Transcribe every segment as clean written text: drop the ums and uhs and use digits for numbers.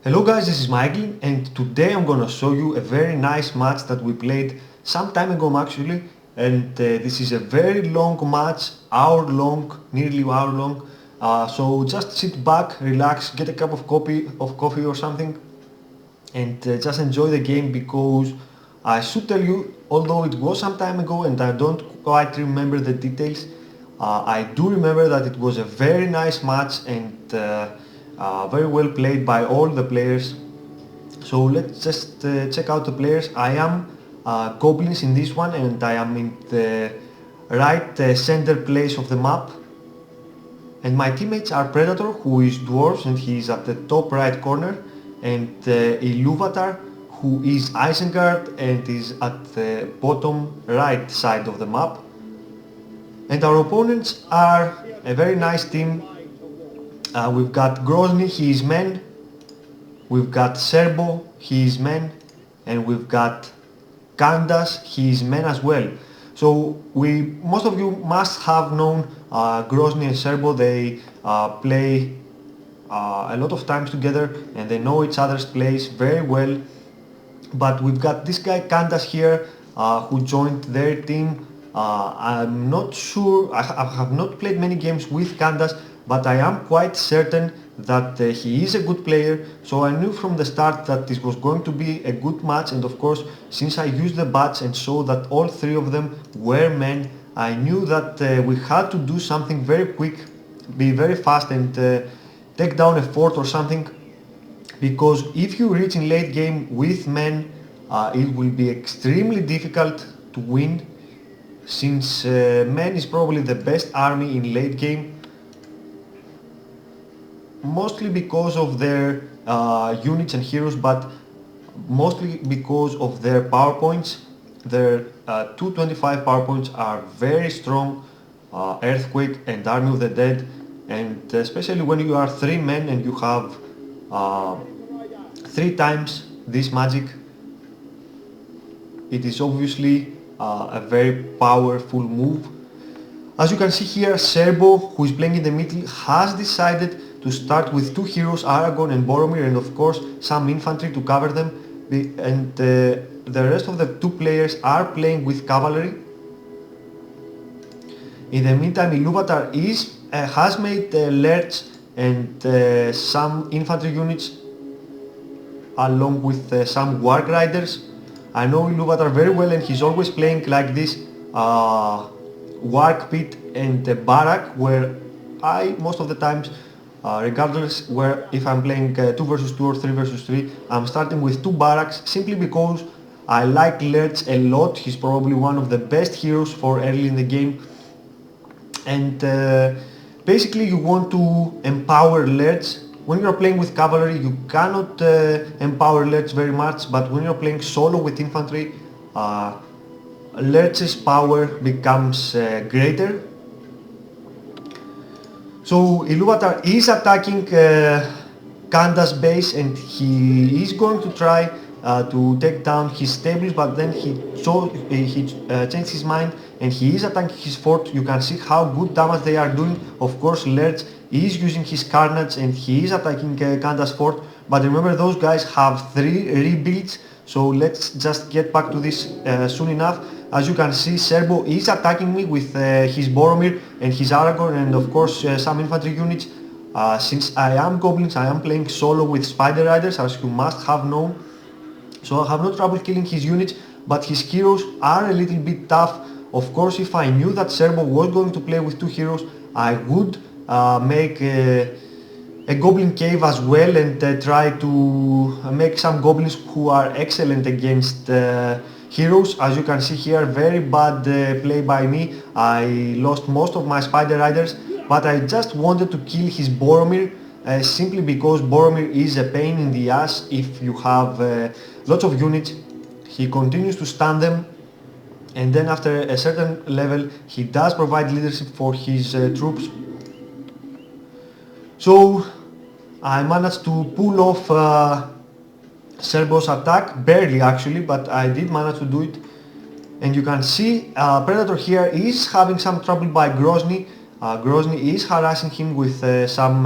Hello guys, this is Maeglin, and today I'm gonna show you a very nice match that we played some time ago actually, and this is a very long match, hour long, nearly hour long. So just sit back, relax, get a cup of coffee or something, and just enjoy the game, because I should tell you, although it was some time ago and I don't quite remember the details, I do remember that it was a very nice match and very well played by all the players. So let's just check out the players. I am Goblins in this one, and I am in the right center place of the map. And my teammates are Predator, who is Dwarves and he is at the top right corner, and Iluvatar, who is Isengard and is at the bottom right side of the map. And our opponents are a very nice team. We've got Grozny, he is men. We've got Serbo, he is men. And we've got Kandas, he is men as well. So most of you must have known Grozny and Serbo. They play a lot of times together and they know each other's plays very well. But we've got this guy Kandas here who joined their team. I'm not sure, I have not played many games with Kandas, but I am quite certain that he is a good player, so I knew from the start that this was going to be a good match. And of course, since I used the badge and saw that all three of them were men, I knew that we had to do something very quick, be very fast, and take down a fort or something, because if you reach in late game with men, it will be extremely difficult to win, since men is probably the best army in late game, mostly because of their units and heroes, but mostly because of their power points. Their 225 power points are very strong, Earthquake and Army of the Dead, and especially when you are 3 men and you have 3 times this magic, it is obviously a very powerful move. As you can see here, Serbo, who is playing in the middle, has decided to start with 2 heroes, Aragorn and Boromir, and of course some infantry to cover them, and the rest of the 2 players are playing with Cavalry. In the meantime, Iluvatar has made Lurch and some infantry units along with some Warg Riders. I know Iluvatar very well, and he's always playing like this Warg Pit and Barrack, where I most of the times, regardless where if I'm playing 2 versus 2 or 3 versus 3, I'm starting with 2 barracks, simply because I like Lurch a lot. He's probably one of the best heroes for early in the game, and basically you want to empower Lurch. When you're playing with cavalry, you cannot empower Lurch very much, but when you're playing solo with infantry, Lurch's power becomes greater. So Iluvatar is attacking Kanda's base, and he is going to try to take down his stables, but then he changed his mind and he is attacking his fort. You can see how good damage they are doing. Of course, Lurch is using his Carnage and he is attacking Kanda's fort, but remember, those guys have 3 rebuilds, so let's just get back to this soon enough. As you can see, Serbo is attacking me with his Boromir and his Aragorn, and of course some infantry units. Since I am Goblins, I am playing solo with Spider Riders, as you must have known, so I have no trouble killing his units, but his heroes are a little bit tough. Of course, if I knew that Serbo was going to play with 2 heroes, I would make a Goblin cave as well, and try to make some Goblins who are excellent against heroes. As you can see here, very bad play by me. I lost most of my Spider Riders, but I just wanted to kill his Boromir, simply because Boromir is a pain in the ass if you have lots of units. He continues to stun them, and then after a certain level he does provide leadership for his troops. So I managed to pull off Serbo's attack, barely actually, but I did manage to do it. And you can see Predator here is having some trouble by Grozny. Grozny is harassing him with some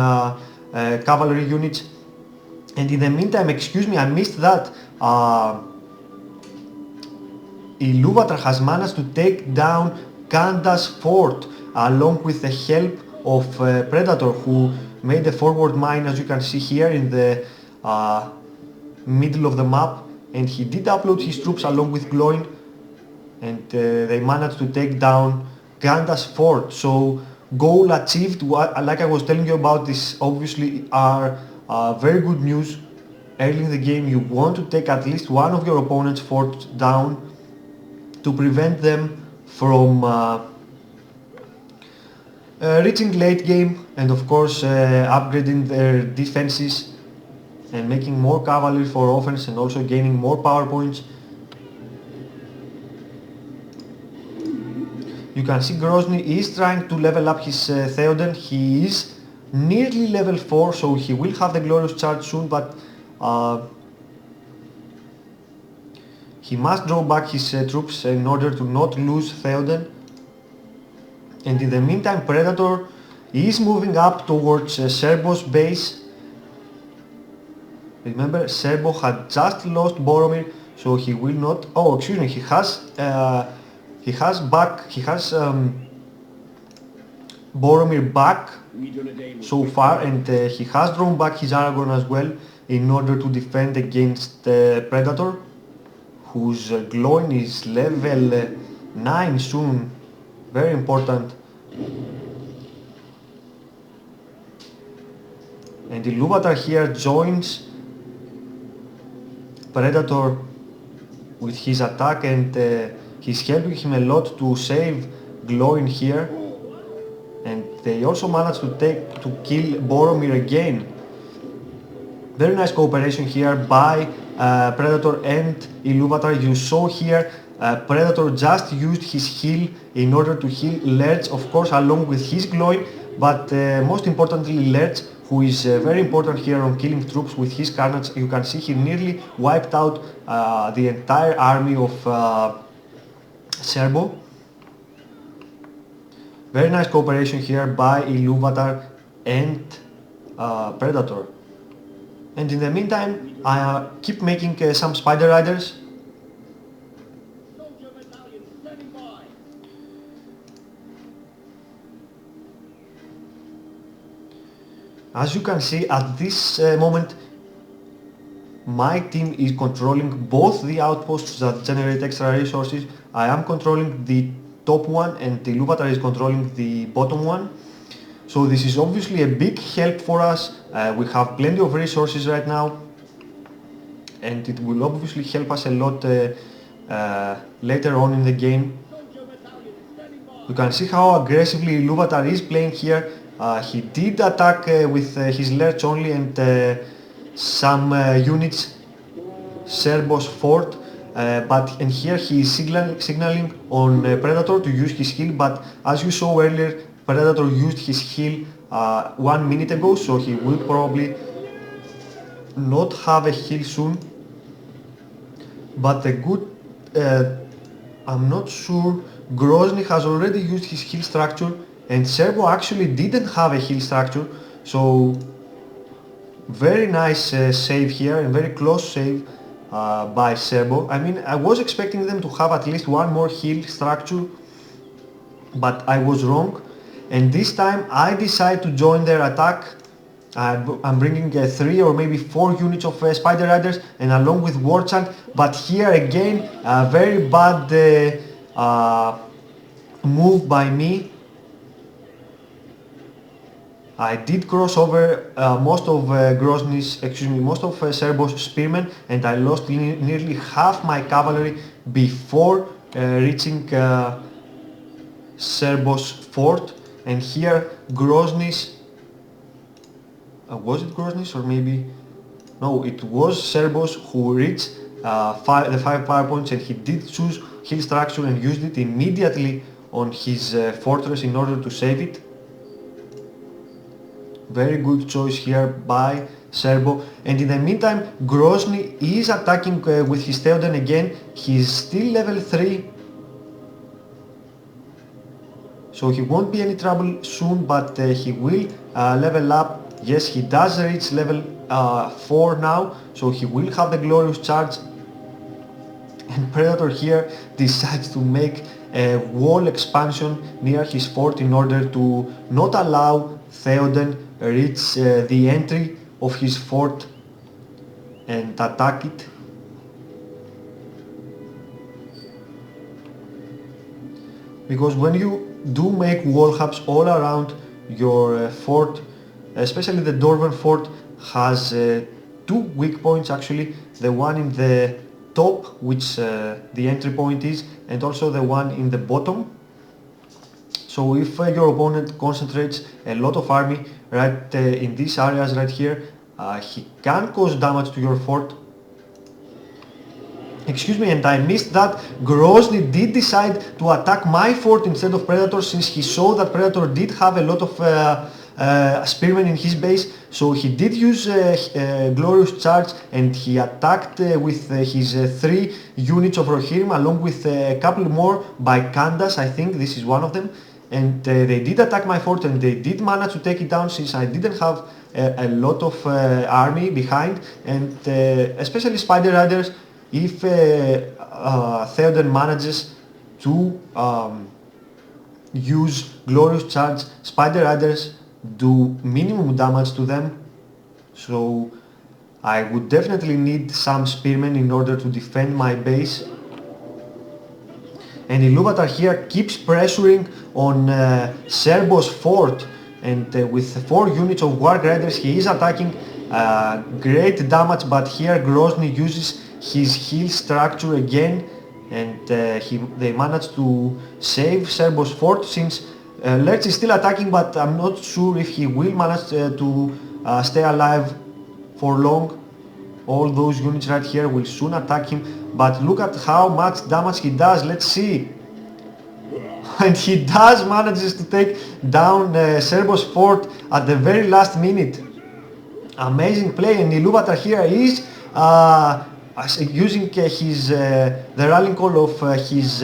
cavalry units. And in the meantime, excuse me, I missed that. Ilúvatar has managed to take down Kanda's fort along with the help of Predator, who made a forward mine, as you can see here in the middle of the map, and he did upload his troops along with Gloin, and they managed to take down Kanda's fort. So goal achieved. Like I was telling you about, this obviously are very good news. Early in the game you want to take at least one of your opponent's forts down to prevent them from reaching late game, and of course upgrading their defenses and making more cavalry for offense and also gaining more power points. You can see Grozny is trying to level up his Theoden. He is nearly level 4, so he will have the glorious charge soon, but he must draw back his troops in order to not lose Theoden. And in the meantime, Predator is moving up towards Serbo's base. Remember, Serbo had just lost Boromir, so he will not... Oh, excuse me, he has Boromir back so far, and he has drawn back his Aragorn as well in order to defend against Predator, whose Gloin is level 9 soon. Very important. And Ilúvatar here joins Predator with his attack, and he's helping him a lot to save Gloin here. And they also managed to kill Boromir again. Very nice cooperation here by Predator and Ilúvatar. You saw here Predator just used his heal in order to heal Lerch, of course along with his Gloin, but most importantly Lerch, who is very important here on killing troops with his Carnage. You can see he nearly wiped out the entire army of Serbo. Very nice cooperation here by Ilúvatar and Predator. And in the meantime, I keep making some Spider Riders. As you can see, at this moment, my team is controlling both the outposts that generate extra resources. I am controlling the top one, and Ilúvatar is controlling the bottom one. So this is obviously a big help for us. We have plenty of resources right now, and it will obviously help us a lot later on in the game. You can see how aggressively Ilúvatar is playing here. He did attack with his Lerch only and some units Serbo's fort, and here he is signaling on Predator to use his heal, but as you saw earlier, Predator used his heal 1 minute ago, so he will probably not have a heal soon. But the good, I'm not sure, Grozny has already used his heal structure, and Serbo actually didn't have a heal structure, so very nice save here, and very close save by Serbo. I mean, I was expecting them to have at least one more heal structure, but I was wrong. And this time I decide to join their attack. I'm bringing 3 or maybe 4 units of Spider Riders and along with War Chant, but here again a very bad move by me. I did cross over most of most of Serbo's spearmen, and I lost nearly half my cavalry before reaching Serbo's fort. And here Grozny's, was it Grozny's or maybe, no, it was Serbo's who reached the 5 power points, and he did choose heal structure and used it immediately on his fortress in order to save it. Very good choice here by Serbo. And in the meantime, Grozny is attacking with his Theoden again. He's still level 3. So he won't be any trouble soon, but he will level up. Yes, he does reach level 4 now, so he will have the glorious charge. And Predator here decides to make a wall expansion near his fort in order to not allow Theoden reach the entry of his fort and attack it. Because when you do make wall hubs all around your fort, especially the Dwarven fort has two weak points actually, the one in the top, which the entry point is, and also the one in the bottom. So if your opponent concentrates a lot of army right in these areas right here, he can cause damage to your fort. Excuse me, and I missed that. Grozny did decide to attack my fort instead of Predator, since he saw that Predator did have a lot of spearmen in his base, so he did use glorious charge and he attacked with his 3 units of Rohirrim along with a couple more by Candace, I think this is one of them, and they did attack my fort and they did manage to take it down, since I didn't have a lot of army behind, and especially Spider Riders. If Theoden manages to use glorious charge, Spider Riders do minimum damage to them, so I would definitely need some spearmen in order to defend my base. And Ilúvatar here keeps pressuring on Serbo's fort, and with 4 units of Warg Riders he is attacking great damage, but here Grozny uses his heel structure again, and they managed to save Serbo's fort, since Lerch is still attacking, but I'm not sure if he will manage to stay alive for long. All those units right here will soon attack him, but look at how much damage he does. Let's see. And he does manages to take down Serbo's fort at the very last minute. Amazing play, and Ilúvatar here is using the rallying call of his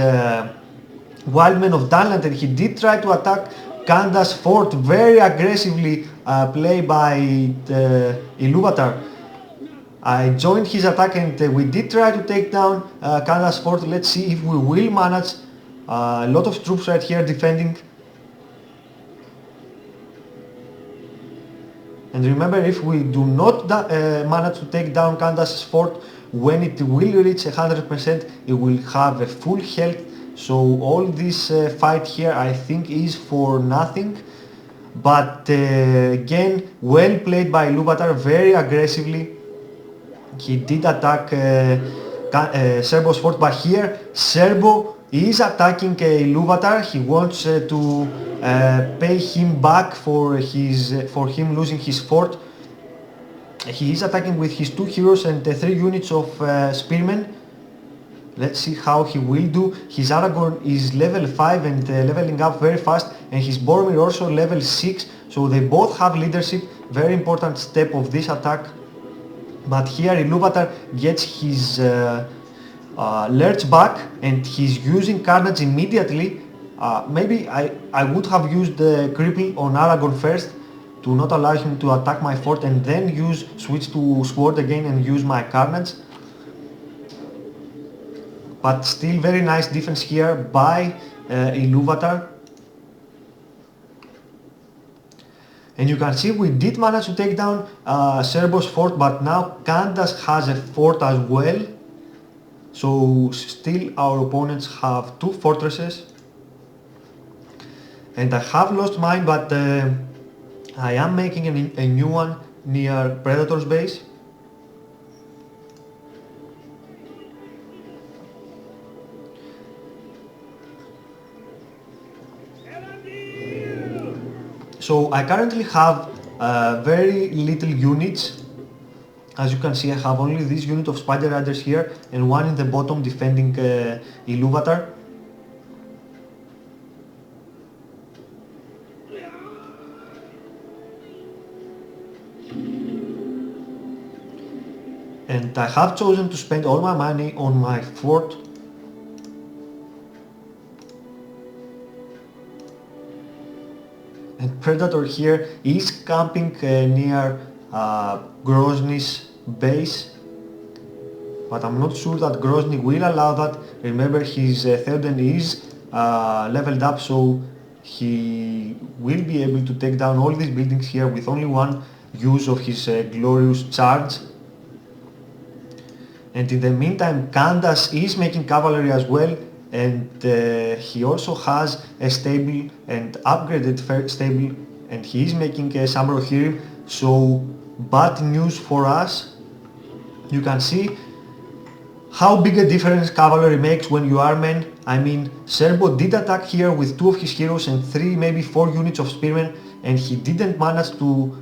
Wildmen of Dunland, and he did try to attack Candace's fort. Very aggressively played by Ilúvatar. I joined his attack and we did try to take down Candace's fort. Let's see if we will manage. A lot of troops right here defending. And remember, if we do not manage to take down Candace's fort, when it will reach 100%, it will have a full health. So all this fight here, I think, is for nothing. But again, well played by Ilúvatar, very aggressively. He did attack Serbo's fort, but here Serbo is attacking Ilúvatar. He wants to pay him back for him losing his fort. He is attacking with his 2 heroes and 3 units of spearmen. Let's see how he will do. His Aragorn is level 5 and leveling up very fast, and his Boromir also level 6, so they both have leadership. Very important step of this attack. But here Ilúvatar gets his Lerch back and he's using Carnage immediately. Maybe I would have used the Cripple on Aragorn first to not allow him to attack my fort, and then switch to Sword again and use my Carnage. But still very nice defense here by Ilúvatar. And you can see we did manage to take down Serbo's fort, but now Candace has a fort as well. So still our opponents have 2 fortresses. And I have lost mine, but I am making a new one near Predator's base. So I currently have very little units. As you can see, I have only this unit of Spider Riders here and one in the bottom defending Ilúvatar. And I have chosen to spend all my money on my fort. And Predator here is camping near Grozny's base, but I'm not sure that Grozny will allow that. Remember, his Theoden is leveled up, so he will be able to take down all these buildings here with only one use of his glorious charge. And in the meantime, Candace is making cavalry as well, and he also has a stable and upgraded stable, and he is making some Rohirrim. So bad news for us. You can see how big a difference cavalry makes when you are men. I mean, Serbo did attack here with 2 of his heroes and 3, maybe 4 units of spearmen, and he didn't manage to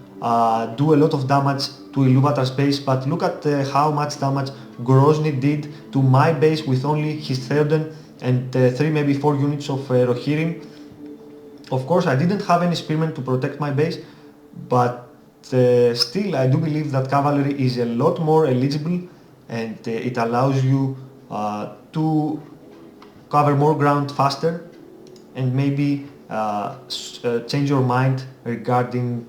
do a lot of damage to Iluvatar's base, but look at how much damage Grozny did to my base with only his Theoden and 3, maybe 4 units of Rohirrim. Of course, I didn't have any spearmen to protect my base, but still I do believe that cavalry is a lot more eligible, and it allows you to cover more ground faster and maybe change your mind regarding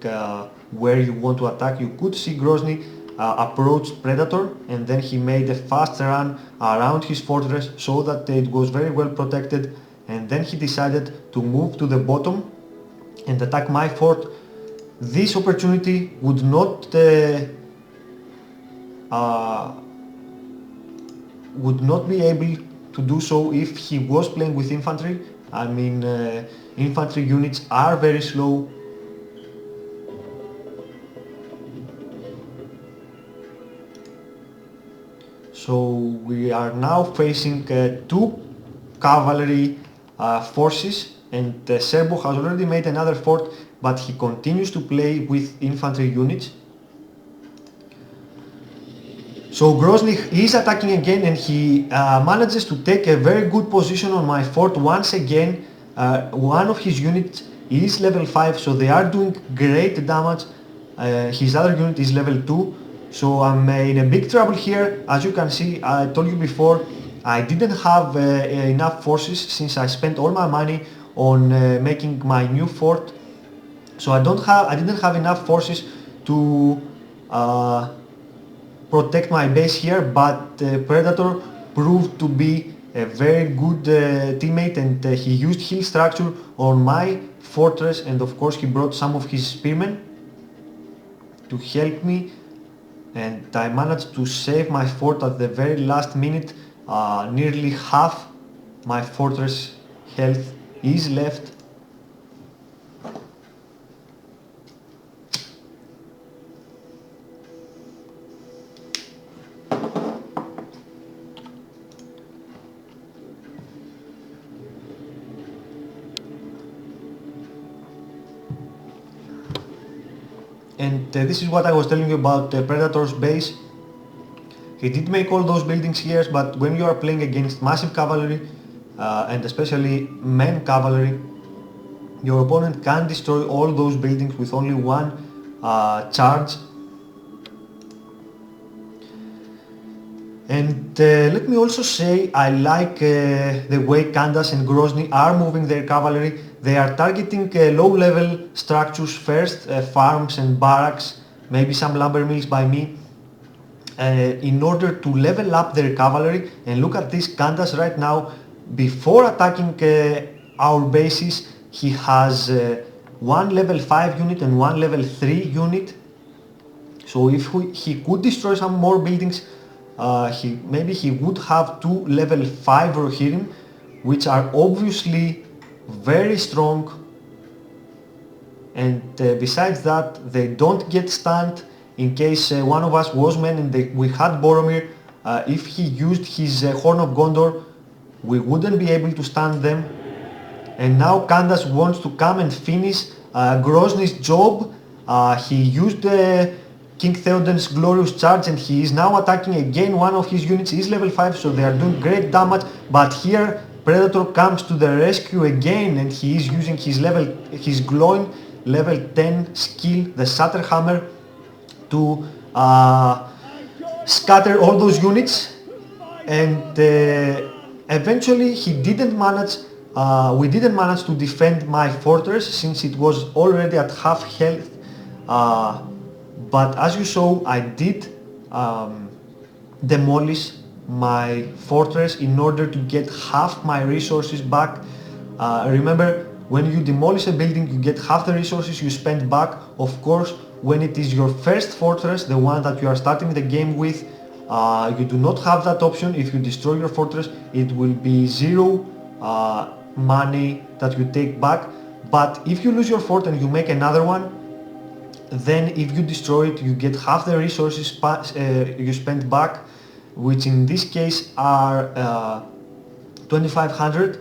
where you want to attack. You could see Grozny approach Predator, and then he made a fast run around his fortress so that it was very well protected, and then he decided to move to the bottom and attack my fort. This opportunity would not be able to do so if he was playing with infantry. I mean, infantry units are very slow. So we are now facing 2 cavalry forces, and Serbo has already made another fort, but he continues to play with infantry units. So Grozny is attacking again, and he manages to take a very good position on my fort once again. One of his units is level 5, so they are doing great damage. His other unit is level 2, so I'm in a big trouble here. As you can see, I told you before, I didn't have enough forces since I spent all my money on making my new fort. So I didn't have enough forces to protect my base here, but Predator proved to be a very good teammate, and he used hill structure on my fortress, and of course he brought some of his spearmen to help me, and I managed to save my fort at the very last minute. Nearly half my fortress health is left. And this is what I was telling you about Predator's base. He did make all those buildings here, but when you are playing against massive cavalry, and especially men cavalry, your opponent can destroy all those buildings with only one charge. And let me also say, I like the way Candace and Grozny are moving their cavalry. They are targeting low-level structures first, farms and barracks, maybe some lumber mills by me, in order to level up their cavalry. And look at this, Candace right now, before attacking our bases, he has one level 5 unit and one level 3 unit. So if he could destroy some more buildings, maybe he would have 2 level 5 Rohirrim, which are obviously very strong, and besides that, they don't get stunned. In case one of us was men and we had Boromir, if he used his Horn of Gondor, we wouldn't be able to stun them. And now Candace wants to come and finish Grozny's job. He used King Theoden's glorious charge, and he is now attacking again. One of his units is level 5, so they are doing great damage, but here Predator comes to the rescue again, and he is using his glowing level 10 skill, the Shatter Hammer, to scatter all those units. And eventually we didn't manage to defend my fortress since it was already at half health. But as you saw, I did demolish my fortress in order to get half my resources back. Remember, when you demolish a building, you get half the resources you spend back. Of course, when it is your first fortress, the one that you are starting the game with, you do not have that option. If you destroy your fortress, it will be zero money that you take back. But if you lose your fort and you make another one, then if you destroy it, you get half the resources you spent back, which in this case are 2500.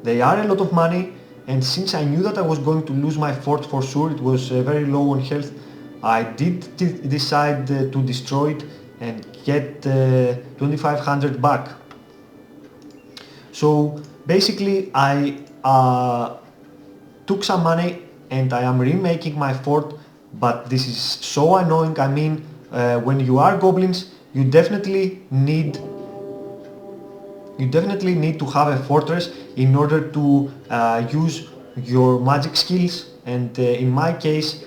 They are a lot of money, and since I knew that I was going to lose my fort for sure, it was very low on health, I did decide to destroy it and get 2500 back. So basically I took some money and I am remaking my fort, but this is so annoying. I mean, when you are goblins, you definitely need to have a fortress in order to use your magic skills, and in my case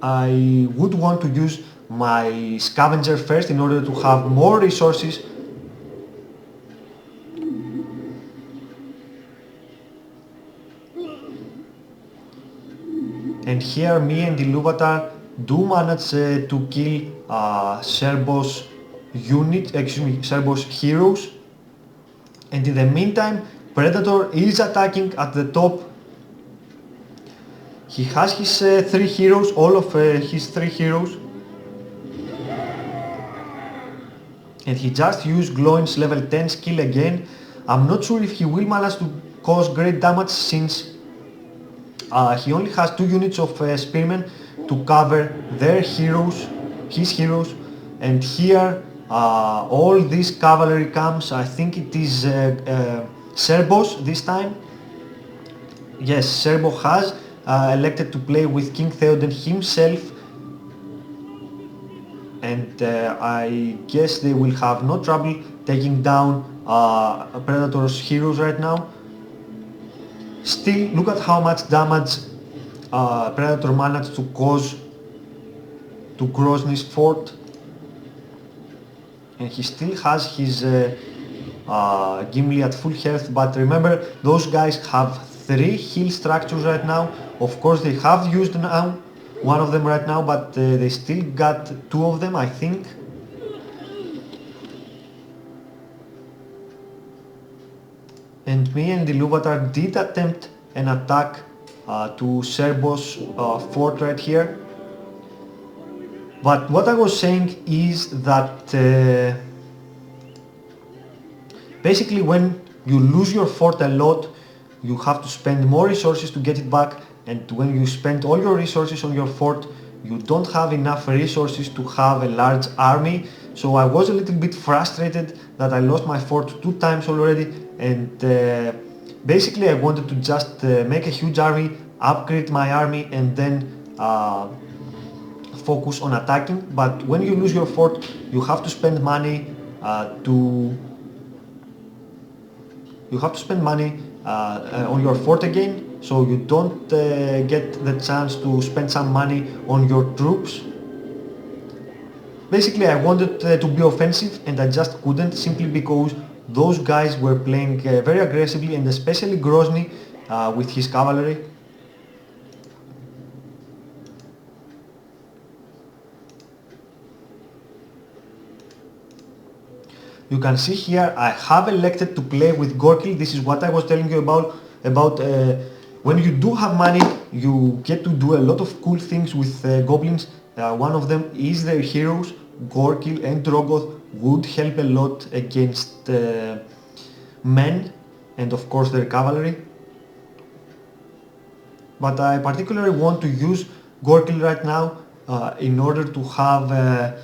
I would want to use my scavenger first in order to have more resources. And here me and Iluvatar do manage to kill Serbo's Serbo's heroes. And in the meantime, Predator is attacking at the top. He has his 3 heroes, all of his 3 heroes. And he just used Glowing's level 10 skill again. I'm not sure if he will manage to cause great damage, since he only has 2 units of spearmen to cover their heroes, his heroes. And here all this cavalry comes. I think it is Serbos this time. Yes, Serbo has elected to play with King Theoden himself, and I guess they will have no trouble taking down Predator's heroes right now. Still, look at how much damage Predator managed to cause to Grozny's fort, and he still has his Gimli at full health. But remember, those guys have 3 heal structures right now. Of course they have used now one of them right now, but they still got 2 of them, I think. And me and Iluvatar did attempt an attack to Serbo's fort right here. But what I was saying is that basically when you lose your fort a lot, you have to spend more resources to get it back, and when you spend all your resources on your fort, you don't have enough resources to have a large army. So I was a little bit frustrated that I lost my fort 2 times already, and basically I wanted to just make a huge army, upgrade my army, and then focus on attacking. But when you lose your fort, you have to spend money on your fort again, so you don't get the chance to spend some money on your troops. Basically I wanted to be offensive, and I just couldn't, simply because those guys were playing very aggressively, and especially Grozny with his cavalry. You can see here I have elected to play with Gorkil. This is what I was telling you about when you do have money, you get to do a lot of cool things with goblins. One of them is their heroes. Gorkil and Drogoth would help a lot against men, and of course their cavalry. But I particularly want to use Gorkil right now in order to have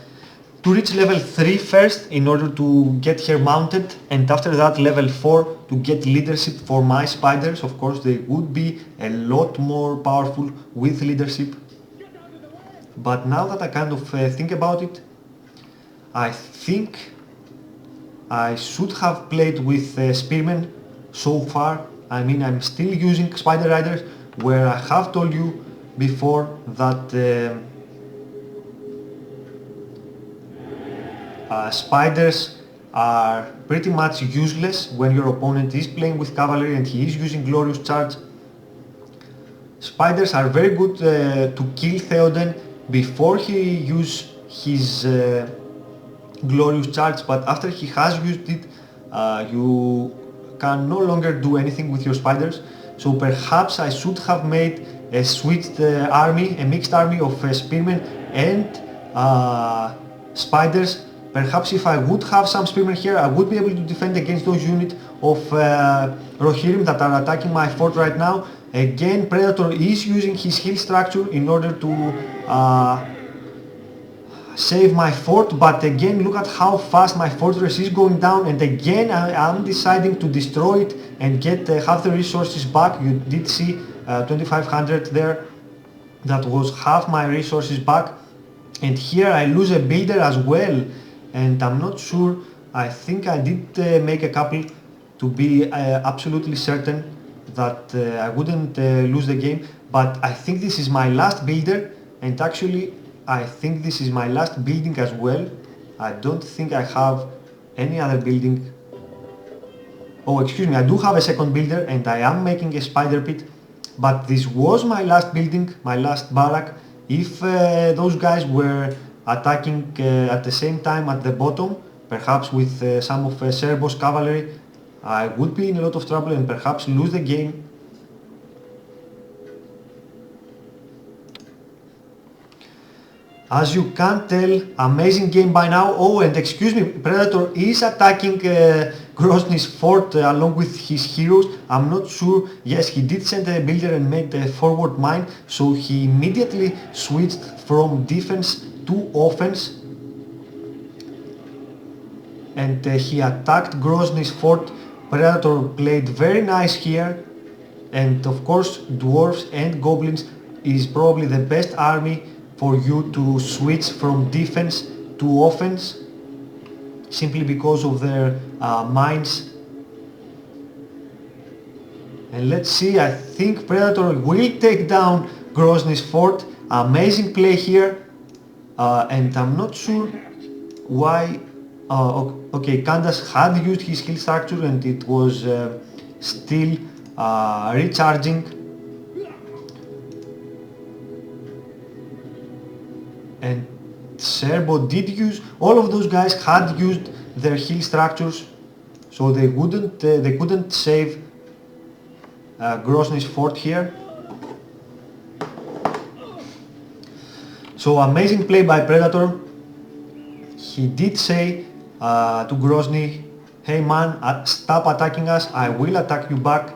to reach level 3 first, in order to get her mounted, and after that level 4 to get leadership for my spiders. Of course they would be a lot more powerful with leadership. But now that I kind of think about it, I think I should have played with spearmen so far. I mean, I'm still using spider riders, where I have told you before that spiders are pretty much useless when your opponent is playing with cavalry and he is using glorious charge. Spiders are very good to kill Theoden before he uses his glorious charge, but after he has used it, you can no longer do anything with your spiders. So perhaps I should have made a switched army, a mixed army of spearmen and spiders. Perhaps if I would have some spearmen here, I would be able to defend against those units of Rohirrim that are attacking my fort right now. Again, Predator is using his hill structure in order to save my fort, but again look at how fast my fortress is going down, and again I'm deciding to destroy it and get half the resources back. You did see 2500 there, that was half my resources back, and here I lose a builder as well, and I'm not sure. I think I did make a couple to be absolutely certain that I wouldn't lose the game, but I think this is my last builder, and actually I think this is my last building as well. I don't think I have any other building. Oh, excuse me, I do have a second builder and I am making a spider pit, but this was my last building, my last barrack. If those guys were attacking at the same time at the bottom, perhaps with some of Serbo's cavalry, I would be in a lot of trouble and perhaps lose the game. As you can tell, amazing game by now. Oh, and excuse me, Predator is attacking Grozny's fort along with his heroes. I'm not sure. Yes, he did send a builder and made a forward mine, so he immediately switched from defense to offense. And he attacked Grozny's fort. Predator played very nice here. And of course, dwarves and goblins is probably the best army for you to switch from defense to offense, simply because of their mines. And let's see, I think Predator will take down Grozny's fort. Amazing play here, and I'm not sure why. Okay, Candace had used his skill structure and it was still recharging. And Serbo did use, all of those guys had used their heal structures, so they couldn't save Grozny's fort here. So amazing play by Predator. He did say to Grozny, hey man, stop attacking us, I will attack you back.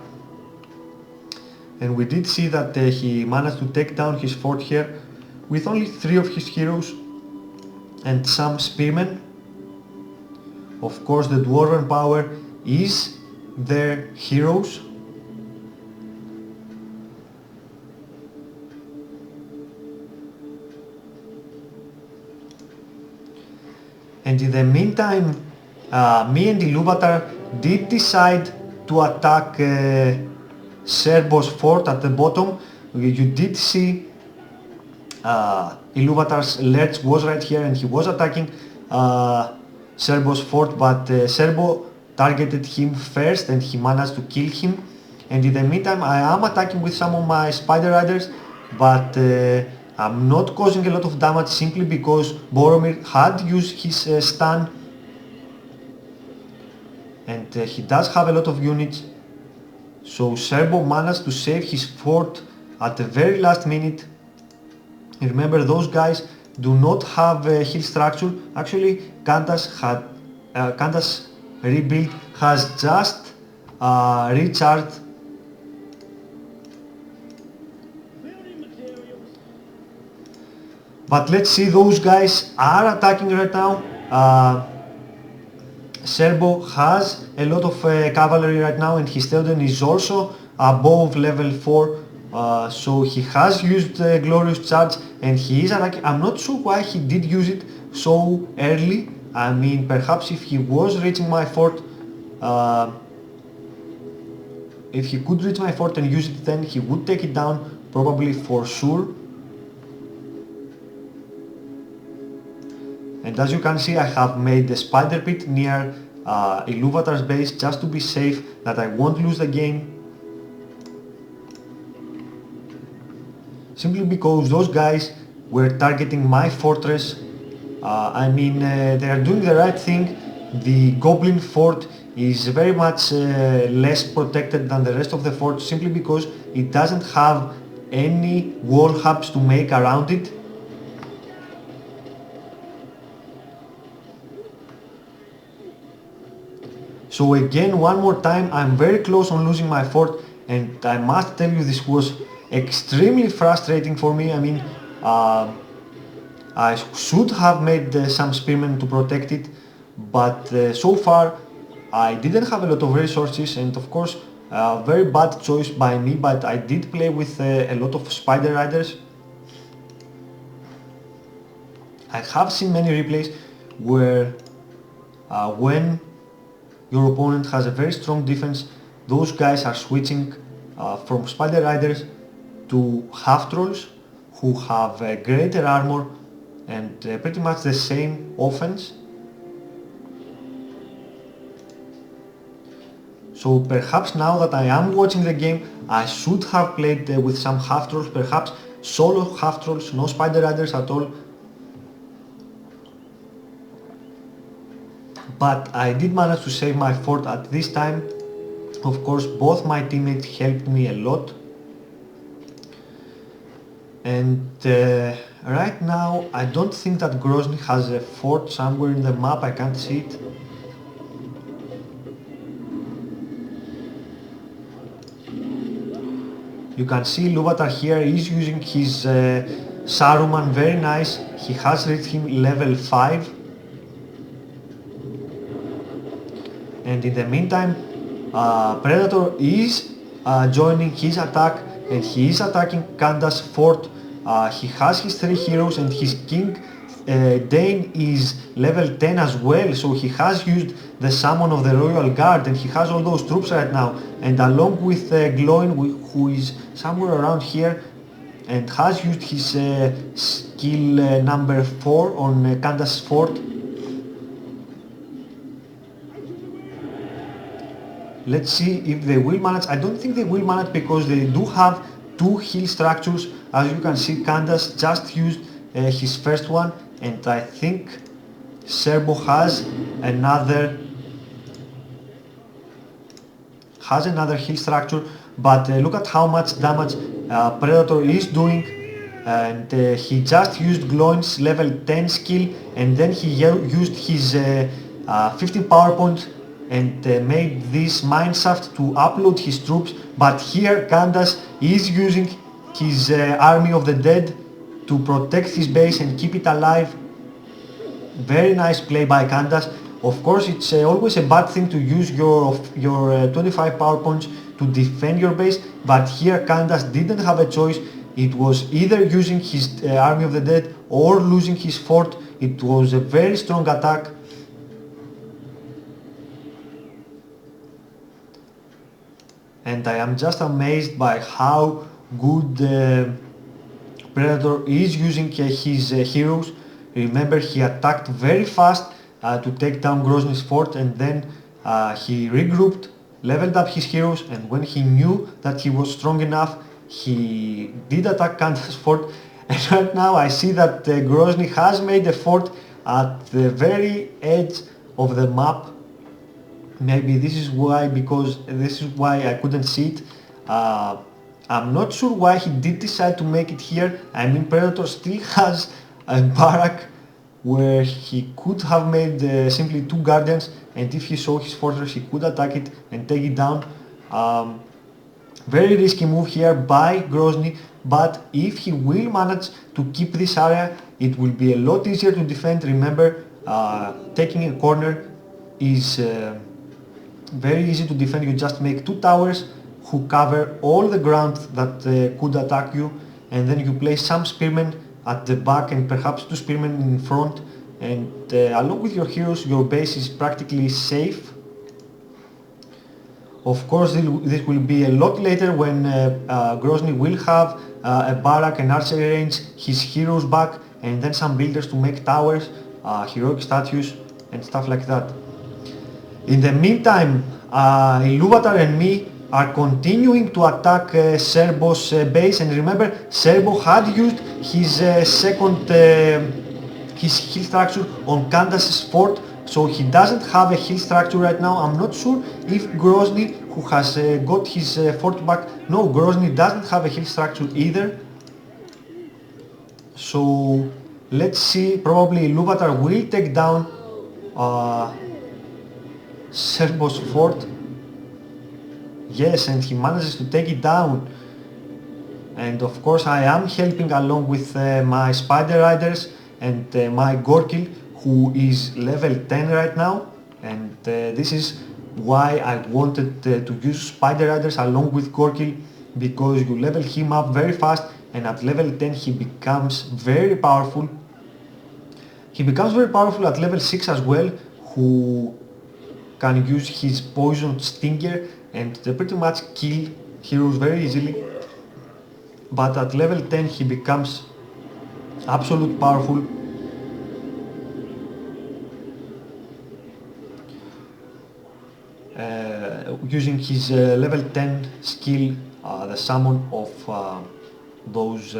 And we did see that he managed to take down his fort here with only 3 of his heroes and some spearmen. Of course, the dwarven power is their heroes. And in the meantime, me and Iluvatar did decide to attack Serbo's fort at the bottom. You did see Iluvatar's Lerch was right here and he was attacking Serbo's fort, but Serbo targeted him first and he managed to kill him. And in the meantime I am attacking with some of my spider riders, but I'm not causing a lot of damage simply because Boromir had used his stun, and he does have a lot of units. So Serbo managed to save his fort at the very last minute. Remember, those guys do not have a hill structure. Actually, Candace rebuild has just recharged. But let's see, those guys are attacking right now. Serbo has a lot of cavalry right now, and his Theoden is also above level 4. So he has used Glorious Charge and he is attacking. I'm not sure why he did use it so early. I mean, perhaps if he was reaching my fort, if he could reach my fort and use it, then he would take it down. probably for sure. And as you can see, I have made the spider pit near Iluvatar's base just to be safe, that I won't lose the game. Simply because those guys were targeting my fortress. They are doing the right thing. The goblin fort is very much less protected than the rest of the fort, simply because it doesn't have any wall hubs to make around it. So again, one more time, I'm very close on losing my fort, and I must tell you, this was extremely frustrating for me. I should have made some spearmen to protect it, but so far I didn't have a lot of resources, and of course very bad choice by me, but I did play with a lot of spider riders. I have seen many replays where when your opponent has a very strong defense, those guys are switching from spider riders to half trolls who have greater armor and pretty much the same offense. So perhaps now that I am watching the game, I should have played with some half trolls, perhaps solo half trolls, no spider riders at all. But I did manage to save my fort at this time. Of course, both my teammates helped me a lot. And right now I don't think that Grozny has a fort somewhere in the map, I can't see it. You can see Iluvatar here is using his Saruman, very nice. He has reached him level 5. And in the meantime, Predator is joining his attack, and he is attacking Kanda's fort. He has his 3 heroes, and his king Dane is level 10 as well, so he has used the summon of the Royal Guard, and he has all those troops right now. And along with Gloin, who is somewhere around here, and has used his skill number 4 on Kanda's fort. Let's see if they will manage. I don't think they will manage, because they do have 2 heal structures. As you can see, Candace just used his first one, and I think Serbo has another heal structure. But look at how much damage Predator is doing, and he just used Gloin's level 10 skill, and then he used his 15 power points and made this mineshaft to upload his troops. But here Candace is using his army of the dead to protect his base and keep it alive. Very nice play by Candace. Of course, it's always a bad thing to use your 25 power points to defend your base, but here Candace didn't have a choice. It was either using his army of the dead or losing his fort. It was a very strong attack. And I am just amazed by how good Predator is using his heroes. Remember, he attacked very fast to take down Grozny's fort, and then he regrouped, leveled up his heroes, and when he knew that he was strong enough, he did attack Kanda's fort. And right now I see that Grozny has made a fort at the very edge of the map. Maybe this is why, I couldn't see it. I'm not sure why he did decide to make it here. I mean, Predator still has a barrack where he could have made simply 2 guardians, and if he saw his fortress he could attack it and take it down. Very risky move here by Grozny, but if he will manage to keep this area, it will be a lot easier to defend. Remember, taking a corner is very easy to defend. You just make 2 towers who cover all the ground that could attack you, and then you place some spearmen at the back and perhaps 2 spearmen in front, and along with your heroes your base is practically safe. Of course, this will be a lot later when Grozny will have a barrack and archery range, his heroes back, and then some builders to make towers, heroic statues, and stuff like that. In the meantime, Iluvatar and me are continuing to attack Serbo's base, and remember, Serbo had used his his hill structure on Kandas's fort, so he doesn't have a hill structure right now. I'm not sure if Grozny, who has got his fort back, no, Grozny doesn't have a hill structure either. So let's see, probably Iluvatar will take down Serbo's fort. Yes, and he manages to take it down. And of course I am helping along with my Spider Riders and my Gorkil, who is level 10 right now. And this is why I wanted to use Spider Riders along with Gorkil, because you level him up very fast, and at level 10 he becomes very powerful. He becomes very powerful at level 6 as well, who can use his poison stinger and pretty much kill heroes very easily. But at level 10 he becomes absolutely powerful. Using his level 10 skill, the summon of those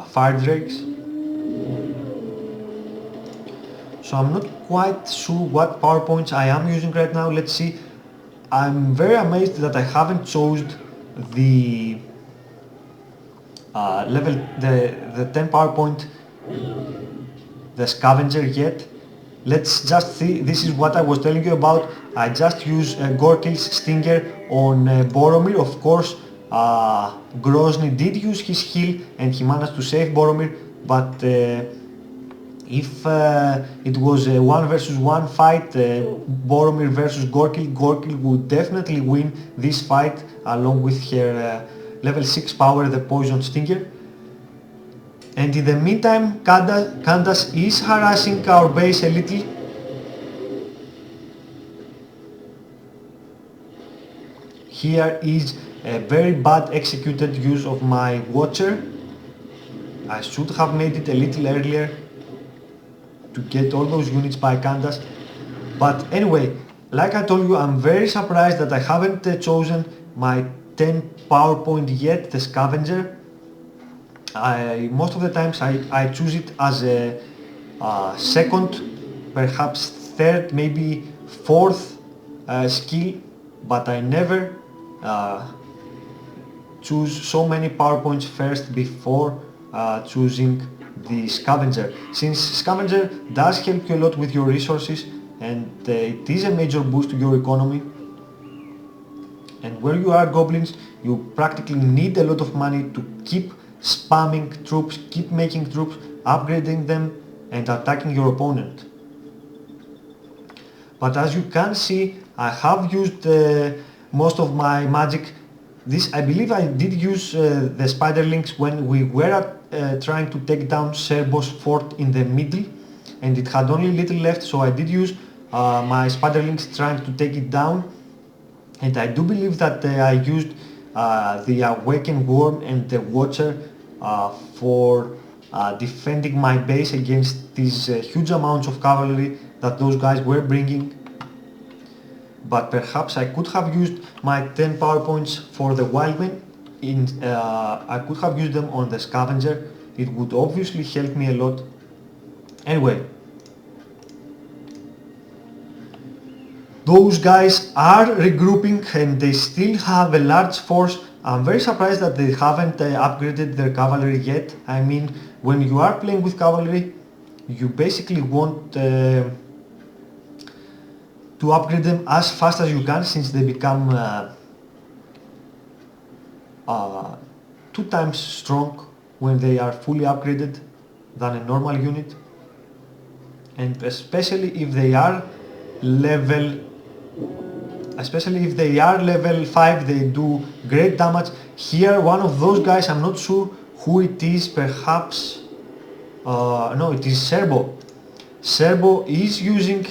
fire drakes. So I'm not quite sure what PowerPoints I am using right now. Let's see. I'm very amazed that I haven't chosen the the 10 PowerPoint, the scavenger yet. Let's just see. This is what I was telling you about. I just use Gorkil's stinger on Boromir. Of course, Grozny did use his heal and he managed to save Boromir, but if it was a 1 versus 1 fight, Boromir versus Gorkil, Gorkil would definitely win this fight along with her level 6 power, the poison stinger. And in the meantime, Candace is harassing our base a little. Here is a very bad executed use of my Watcher. I should have made it a little earlier to get all those units by Candace. But anyway, like I told you, I'm very surprised that I haven't chosen my 10 PowerPoint yet, the scavenger. Most of the times I choose it as a second, perhaps third, maybe fourth skill, but I never choose so many PowerPoints first before choosing the scavenger, since scavenger does help you a lot with your resources, and it is a major boost to your economy. And where you are goblins, you practically need a lot of money to keep spamming troops, keep making troops, upgrading them and attacking your opponent. But as you can see, I have used most of my magic. This, I believe I did use the spiderlings when we were trying to take down Serbo's fort in the middle, and it had only little left, so I did use my spiderlings trying to take it down. And I do believe that I used the Awakened Worm and the Watcher for defending my base against these huge amounts of cavalry that those guys were bringing. But perhaps I could have used my 10 PowerPoints for the Wildmen. I could have used them on the Scavenger. It would obviously help me a lot. Anyway, those guys are regrouping and they still have a large force. I'm very surprised that they haven't upgraded their cavalry yet. I mean, when you are playing with cavalry, you basically want to upgrade them as fast as you can, since they become 2 times strong when they are fully upgraded than a normal unit. And especially if they are level 5, they do great damage. Here, one of those guys, I'm not sure who it is, perhaps, no, it is Serbo. Serbo is using,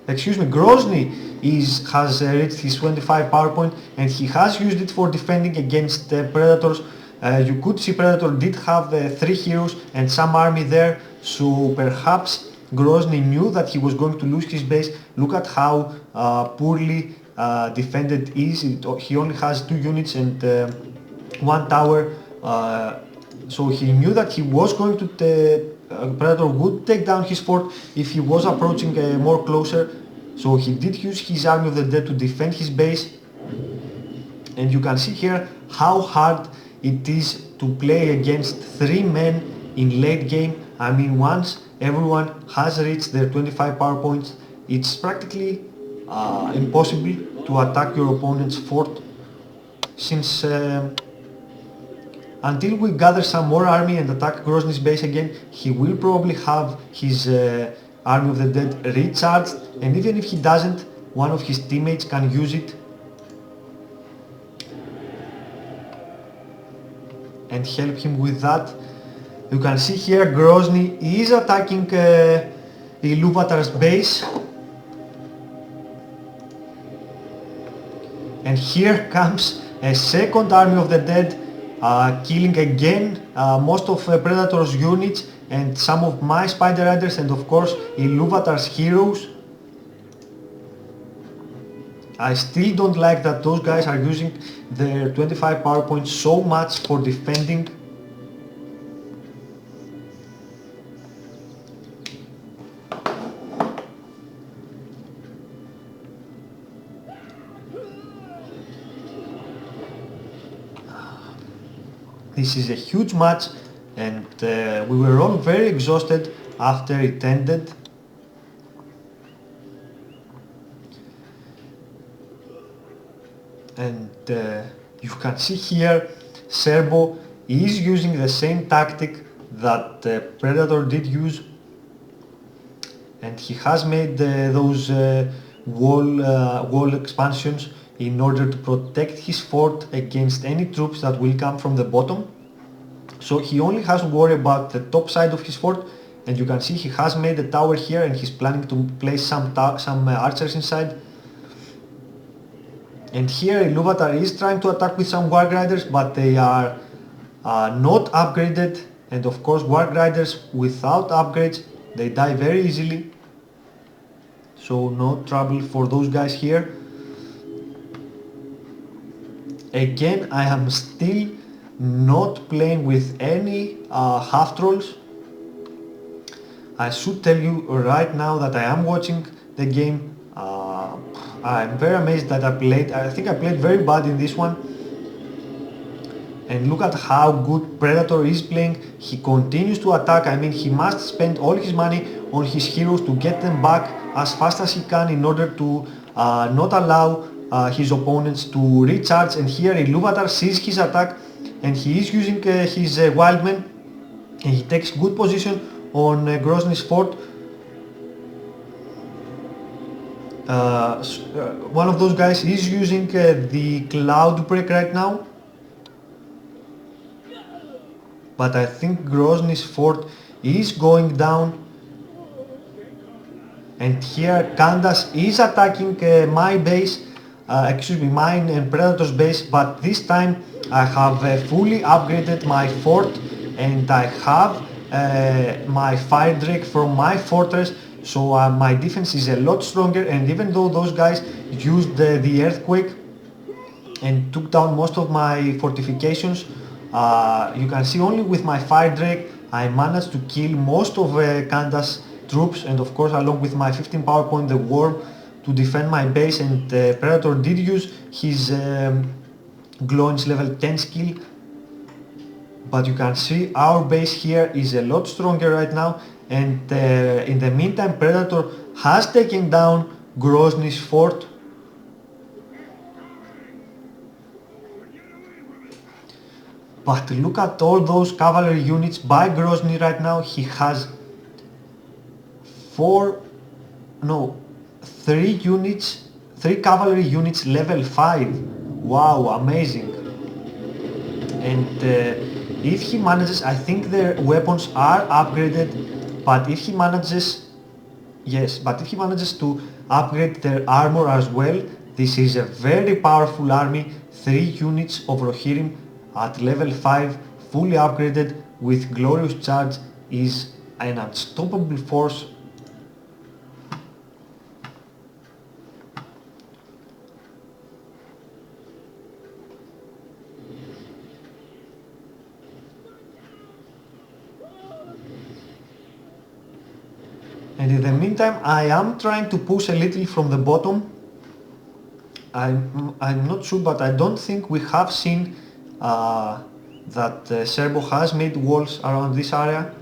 excuse me, Grozny has reached his 25 power point, and he has used it for defending against Predators. You could see Predator did have 3 heroes and some army there, so perhaps Grozny knew that he was going to lose his base. Look at how poorly defended is. He only has 2 units and 1 tower, so he knew that he was going to Predator would take down his fort if he was approaching more closer. So he did use his Army of the Dead to defend his base, and you can see here how hard it is to play against 3 men in late game. I mean, once everyone has reached their 25 power points, it's practically impossible to attack your opponent's fort, since until we gather some more army and attack Grozny's base again, he will probably have his Army of the Dead recharged, and even if he doesn't, one of his teammates can use it and help him with that. You can see here Grozny is attacking Iluvatar's base, and here comes a second Army of the Dead, killing again most of Predator's units and some of my Spider Riders, and of course Iluvatar's heroes. I still don't like that those guys are using their 25 power points so much for defending. This is a huge match, and we were all very exhausted after it ended. And you can see here Serbo is using the same tactic that Predator did use, and he has made those wall expansions in order to protect his fort against any troops that will come from the bottom. So he only has to worry about the top side of his fort, and you can see he has made a tower here and he's planning to place some archers inside. And here Iluvatar is trying to attack with some Warg Riders, but they are not upgraded, and of course Warg Riders without upgrades, they die very easily. So no trouble for those guys here. Again, I am still not playing with any half trolls. I should tell you right now that I am watching the game. I'm very amazed that I think I played very bad in this one. And look at how good Predator is playing. He continues to attack. I mean, he must spend all his money on his heroes to get them back as fast as he can in order to not allow his opponents to recharge. And here Iluvatar sees his attack and he is using his Wildmen, and he takes good position on Grozny's fort. One of those guys is using the Cloud Break right now, but I think Grozny's fort is going down. And here Kandas is attacking my base, mine and Predator's base, but this time I have fully upgraded my fort, and I have my Fire Drake from my fortress, so my defense is a lot stronger. And even though those guys used the Earthquake and took down most of my fortifications, you can see only with my Fire Drake I managed to kill most of Kandas' troops, and of course along with my 15 power point the Worm to defend my base. And Predator did use his Glowing's level 10 skill, but you can see our base here is a lot stronger right now. And in the meantime Predator has taken down Grozny's fort. But look at all those cavalry units by Grozny right now. He has 3 cavalry units level 5. Wow, amazing. And if he manages, I think their weapons are upgraded, but if he manages Yes, but if he manages to upgrade their armor as well, this is a very powerful army. 3 units of Rohirrim at level 5, fully upgraded with glorious charge, is an unstoppable force. And in the meantime, I am trying to push a little from the bottom. I'm not sure, but I don't think we have seen that Serbo has made walls around this area.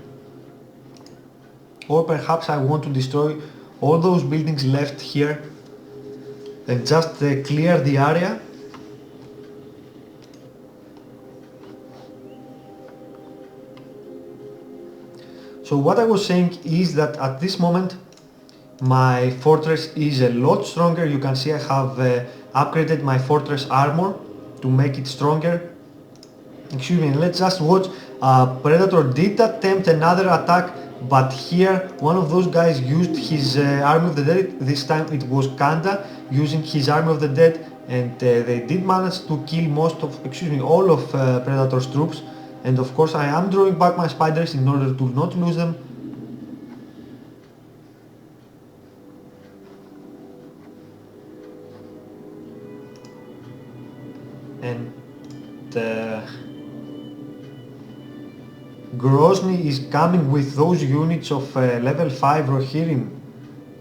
Or perhaps I want to destroy all those buildings left here and just clear the area. So what I was saying is that at this moment my fortress is a lot stronger. You can see I have upgraded my fortress armor to make it stronger. Excuse me, let's just watch. Predator did attempt another attack, but here one of those guys used his Army of the Dead. This time it was Kanda using his Army of the Dead, and they did manage to kill all of Predator's troops. And of course I am drawing back my spiders in order to not lose them. And Grozny is coming with those units of level 5 Rohirrim.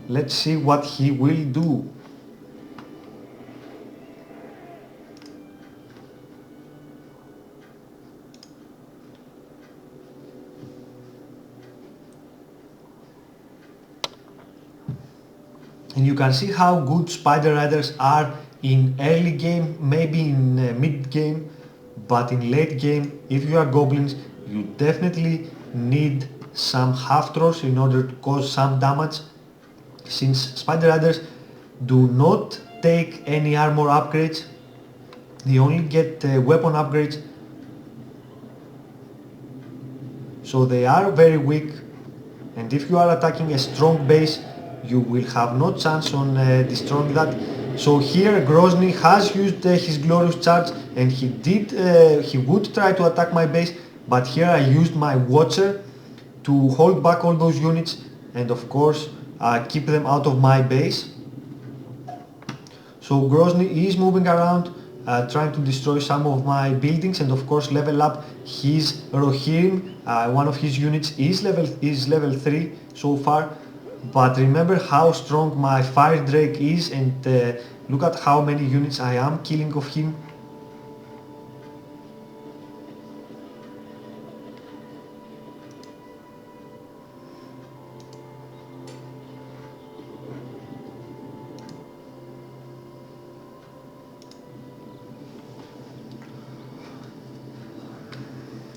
Let's see what he will do. And you can see how good Spider Riders are in early game, maybe in mid game, but in late game, if you are goblins, you definitely need some half trolls in order to cause some damage, since Spider Riders do not take any armor upgrades, they only get weapon upgrades, so they are very weak, and if you are attacking a strong base, you will have no chance on destroying that. So here Grozny has used his glorious charge, and he would try to attack my base, but here I used my Watcher to hold back all those units and of course keep them out of my base. So Grozny is moving around trying to destroy some of my buildings and of course level up his Rohirrim. One of his units is level 3 so far. But remember how strong my Fire Drake is, and look at how many units I am killing of him.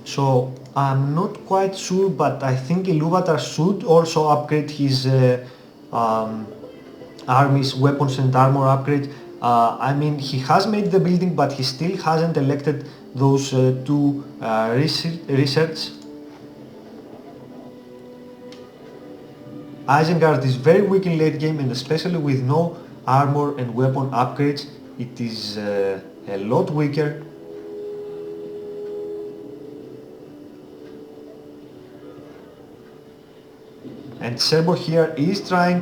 So I'm not quite sure, but I think Iluvatar should also upgrade his army's weapons and armor upgrade. I mean, he has made the building, but he still hasn't elected those two research. Isengard is very weak in late game, and especially with no armor and weapon upgrades, it is a lot weaker. And Serbo here is trying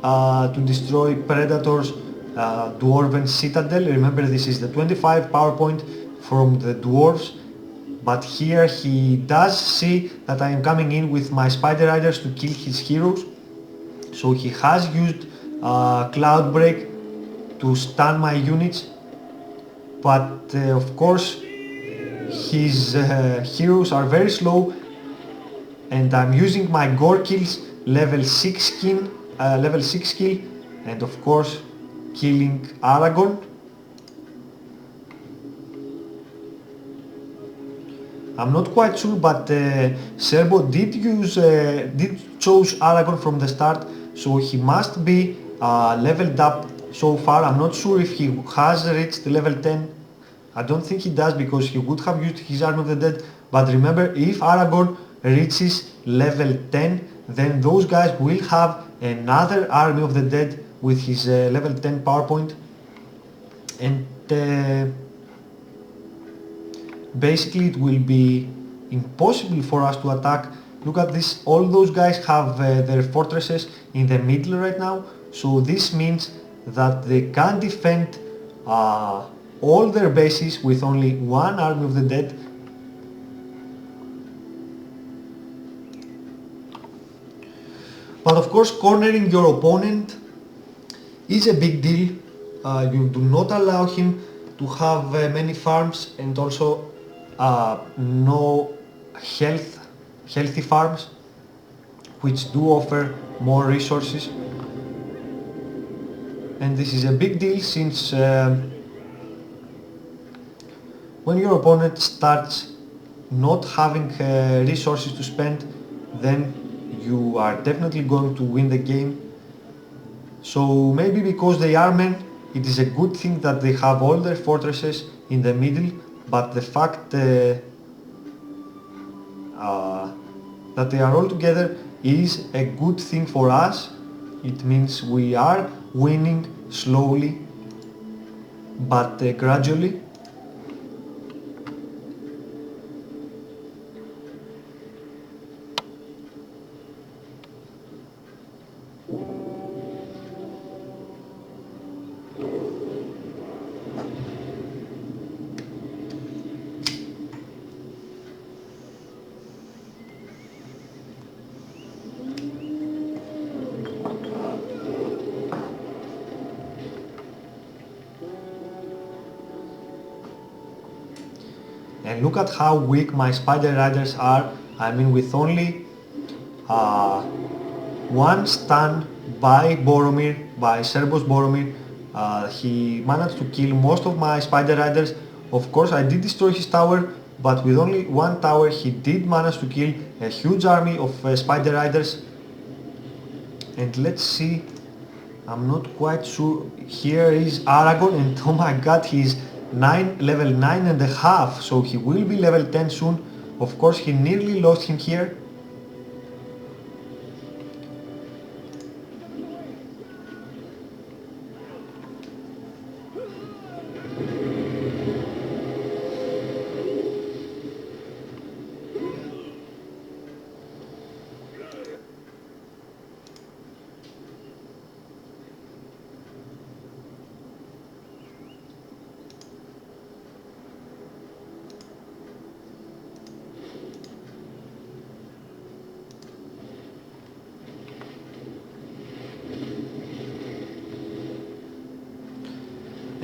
to destroy Predator's Dwarven Citadel. Remember, this is the 25 power point from the Dwarves. But here he does see that I am coming in with my Spider Riders to kill his heroes. So he has used Cloud Break to stun my units. But of course his heroes are very slow, and I'm using my Gore Kills level 6 skill, and of course killing Aragorn. I'm not quite sure, but Serbo did choose Aragorn from the start, so he must be leveled up so far. I'm not sure if he has reached level 10. I don't think he does, because he would have used his Army of the Dead. But remember, if Aragorn reaches level 10, then those guys will have another Army of the Dead with his level 10 PowerPoint, and basically it will be impossible for us to attack. Look at this, all those guys have their fortresses in the middle right now, so this means that they can defend all their bases with only one Army of the Dead. But of course, cornering your opponent is a big deal. You do not allow him to have many farms, and also no healthy farms, which do offer more resources. And this is a big deal since when your opponent starts not having resources to spend, then you are definitely going to win the game. So maybe because they are men, it is a good thing that they have all their fortresses in the middle, but the fact that they are all together is a good thing for us. It means we are winning slowly but gradually. And look at how weak my Spider Riders are. I mean, with only one stun by Boromir, by Serbos Boromir, he managed to kill most of my Spider Riders. Of course, I did destroy his tower, but with only one tower he did manage to kill a huge army of Spider Riders. And let's see, I'm not quite sure. Here is Aragorn, and oh my god, he's level 9.5, so he will be level 10 soon. Of course, he nearly lost him here.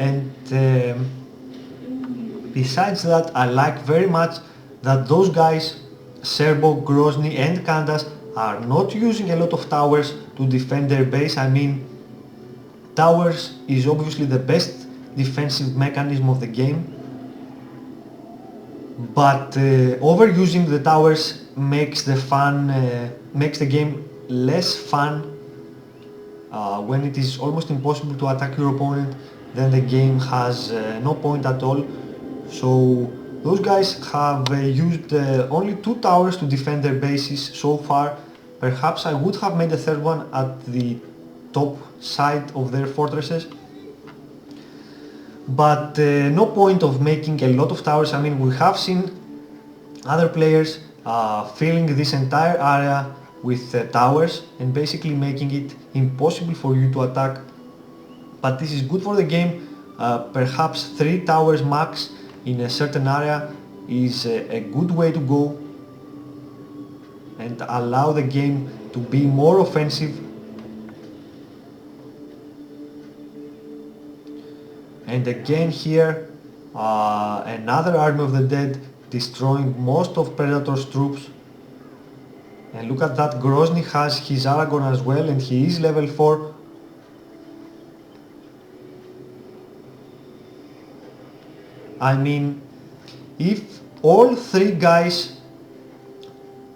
And besides that, I like very much that those guys, Serbo, Grozny and Kandas, are not using a lot of towers to defend their base. I mean, towers is obviously the best defensive mechanism of the game, but overusing the towers makes the game less fun. When it is almost impossible to attack your opponent, then the game has no point at all. So those guys have used only 2 towers to defend their bases so far. Perhaps I would have made a third one at the top side of their fortresses, but no point of making a lot of towers. I mean, we have seen other players filling this entire area with towers and basically making it impossible for you to attack. But this is good for the game. Perhaps 3 towers max in a certain area is a good way to go and allow the game to be more offensive. And again here, another Army of the Dead destroying most of Predator's troops. And look at that, Grozny has his Aragorn as well, and he is level 4. I mean, if all 3 guys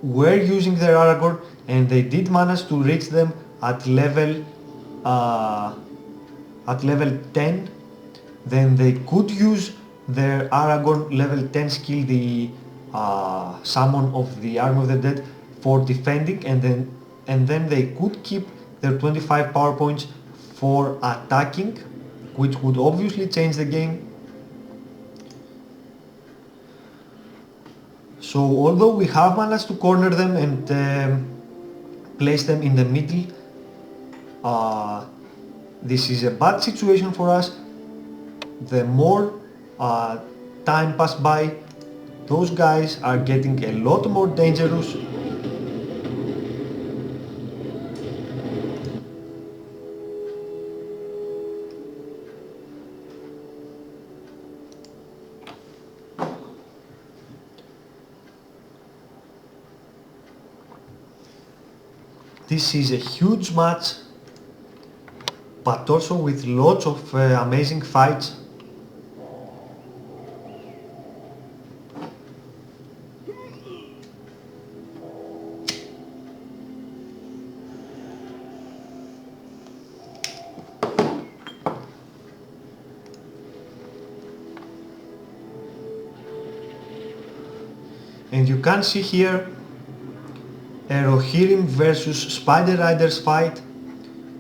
were using their Aragorn and they did manage to reach them at level 10, then they could use their Aragorn level 10 skill, the summon of the Army of the Dead, for defending, and then they could keep their 25 power points for attacking, which would obviously change the game. So although we have managed to corner them and place them in the middle, this is a bad situation for us. The more time passes by, those guys are getting a lot more dangerous. This is a huge match, but also with lots of amazing fights. And you can see here a Rohirrim versus Spider Riders fight.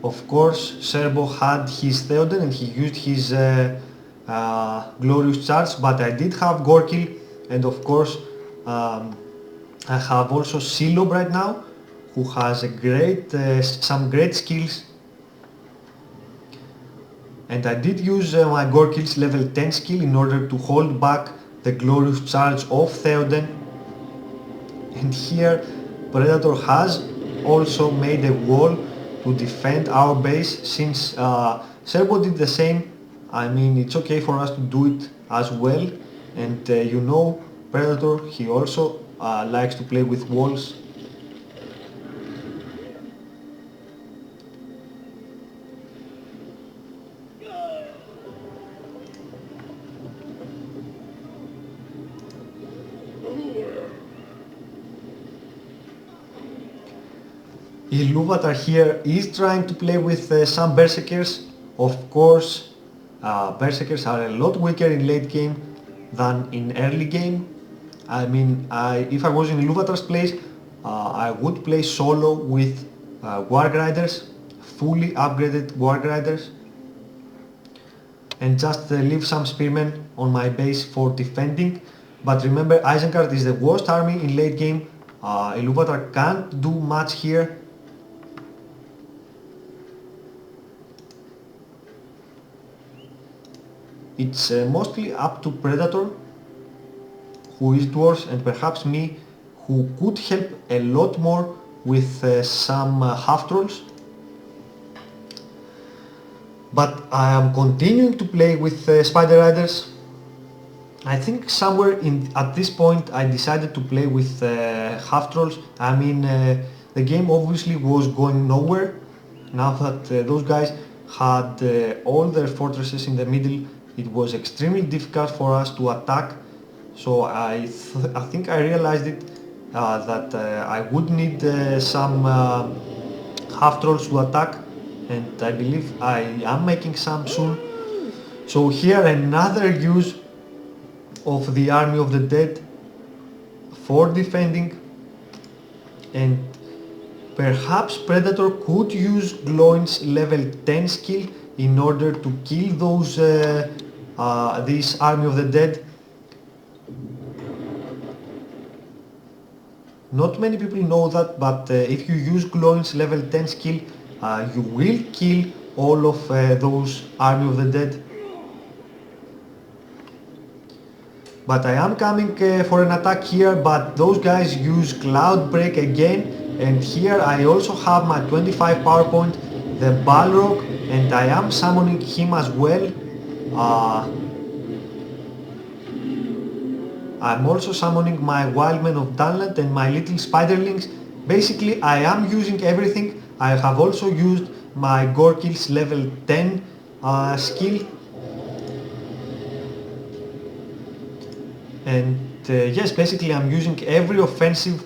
Of course, Serbo had his Theoden and he used his glorious charge, but I did have Gorkil, and of course I have also Silob right now, who has some great skills. And I did use my Gorkil's level 10 skill in order to hold back the glorious charge of Theoden. And here Predator has also made a wall to defend our base. Since Serbo did the same, I mean, it's okay for us to do it as well. And you know, Predator, he also likes to play with walls. Iluvatar here is trying to play with some Berserkers. Of course, Berserkers are a lot weaker in late game than in early game. I mean, if I was in Iluvatar's place, I would play solo with Warg Riders, fully upgraded Warg Riders, and just leave some Spearmen on my base for defending. But remember, Isengard is the worst army in late game. Iluvatar can't do much here. It's mostly up to Predator, who is dwarves, and perhaps me, who could help a lot more with some half-trolls. But I am continuing to play with Spider Riders. I think somewhere at this point I decided to play with half-trolls. I mean, the game obviously was going nowhere. Now that those guys had all their fortresses in the middle, it was extremely difficult for us to attack. So I think I realized it, that I would need some half-trolls to attack, and I believe I am making some soon. So here another use of the Army of the Dead for defending, and perhaps Predator could use Gloin's level 10 skill in order to kill those this Army of the Dead. Not many people know that, but if you use Gloin's level 10 skill, you will kill all of those Army of the Dead. But I am coming for an attack here, but those guys use Cloud Break again. And here I also have my 25 power point, the Balrog, and I am summoning him as well. I'm also summoning my Wildmen of Dunland and my little Spiderlings. Basically I am using everything. I have also used my Gorkil's level 10 skill. And yes, basically I'm using every offensive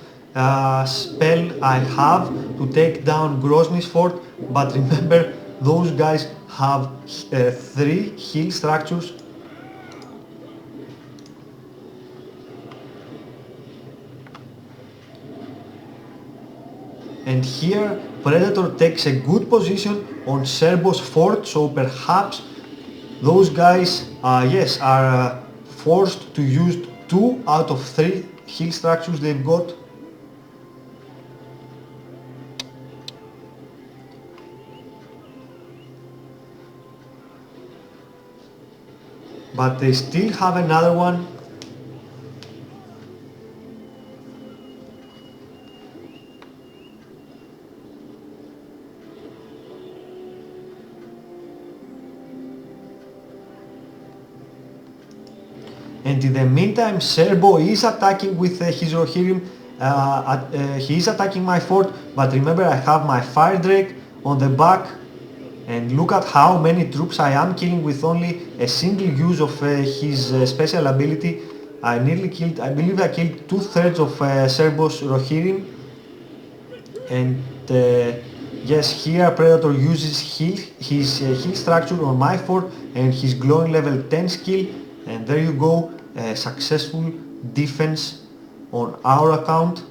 spell I have to take down Grozny's fort, but remember, those guys have 3 heal structures. And here Predator takes a good position on Serbo's fort, so perhaps those guys yes, are forced to use 2 out of 3 hill structures they've got. But they still have another one. And in the meantime, Serbo is attacking with his Rohirrim. He is attacking my fort, but remember I have my Fire Drake on the back. And look at how many troops I am killing with only a single use of his special ability. I nearly killed, I believe I killed 2/3 of Serbo's Rohirrim. And yes, here Predator uses his heal structure on my fort and his glowing level 10 skill. And there you go, a successful defense on our account.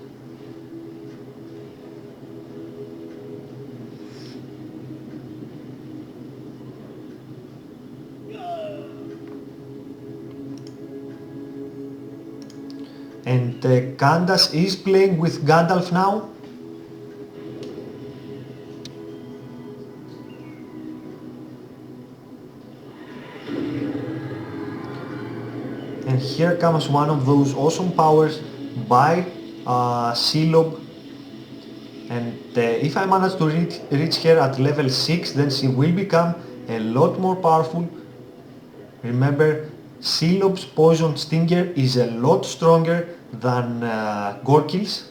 And Candace is playing with Gandalf now. And here comes one of those awesome powers by Shelob. And if I manage to reach her at level 6, then she will become a lot more powerful. Remember, Shelob's poison stinger is a lot stronger than Gorkil's.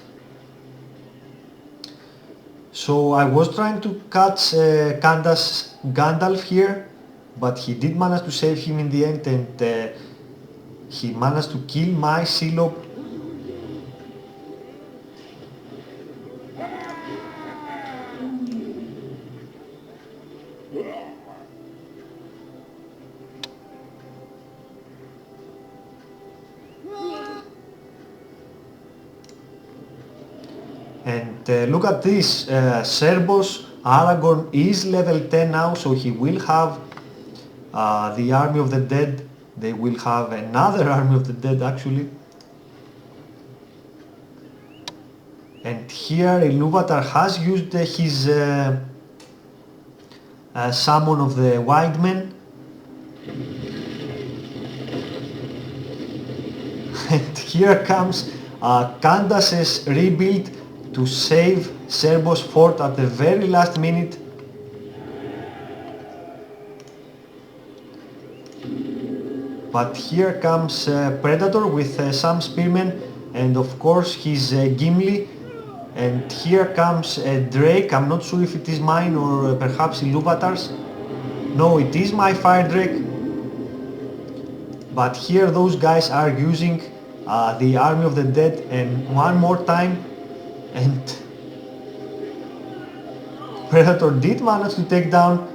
So I was trying to catch Candace Gandalf here, but he did manage to save him in the end, and he managed to kill my Shelob. And look at this, Serbo's Aragorn is level 10 now, so he will have the Army of the Dead. They will have another Army of the Dead actually. And here Ilúvatar has used his summon of the Wild Men. And here comes Candace's rebuild to save Serbo's fort at the very last minute. But here comes Predator with some spearmen and of course his Gimli. And here comes Drake. I'm not sure if it is mine or perhaps Ilúvatar's. No, it is my Fire Drake. But here those guys are using the Army of the Dead, and one more time, and Predator did manage to take down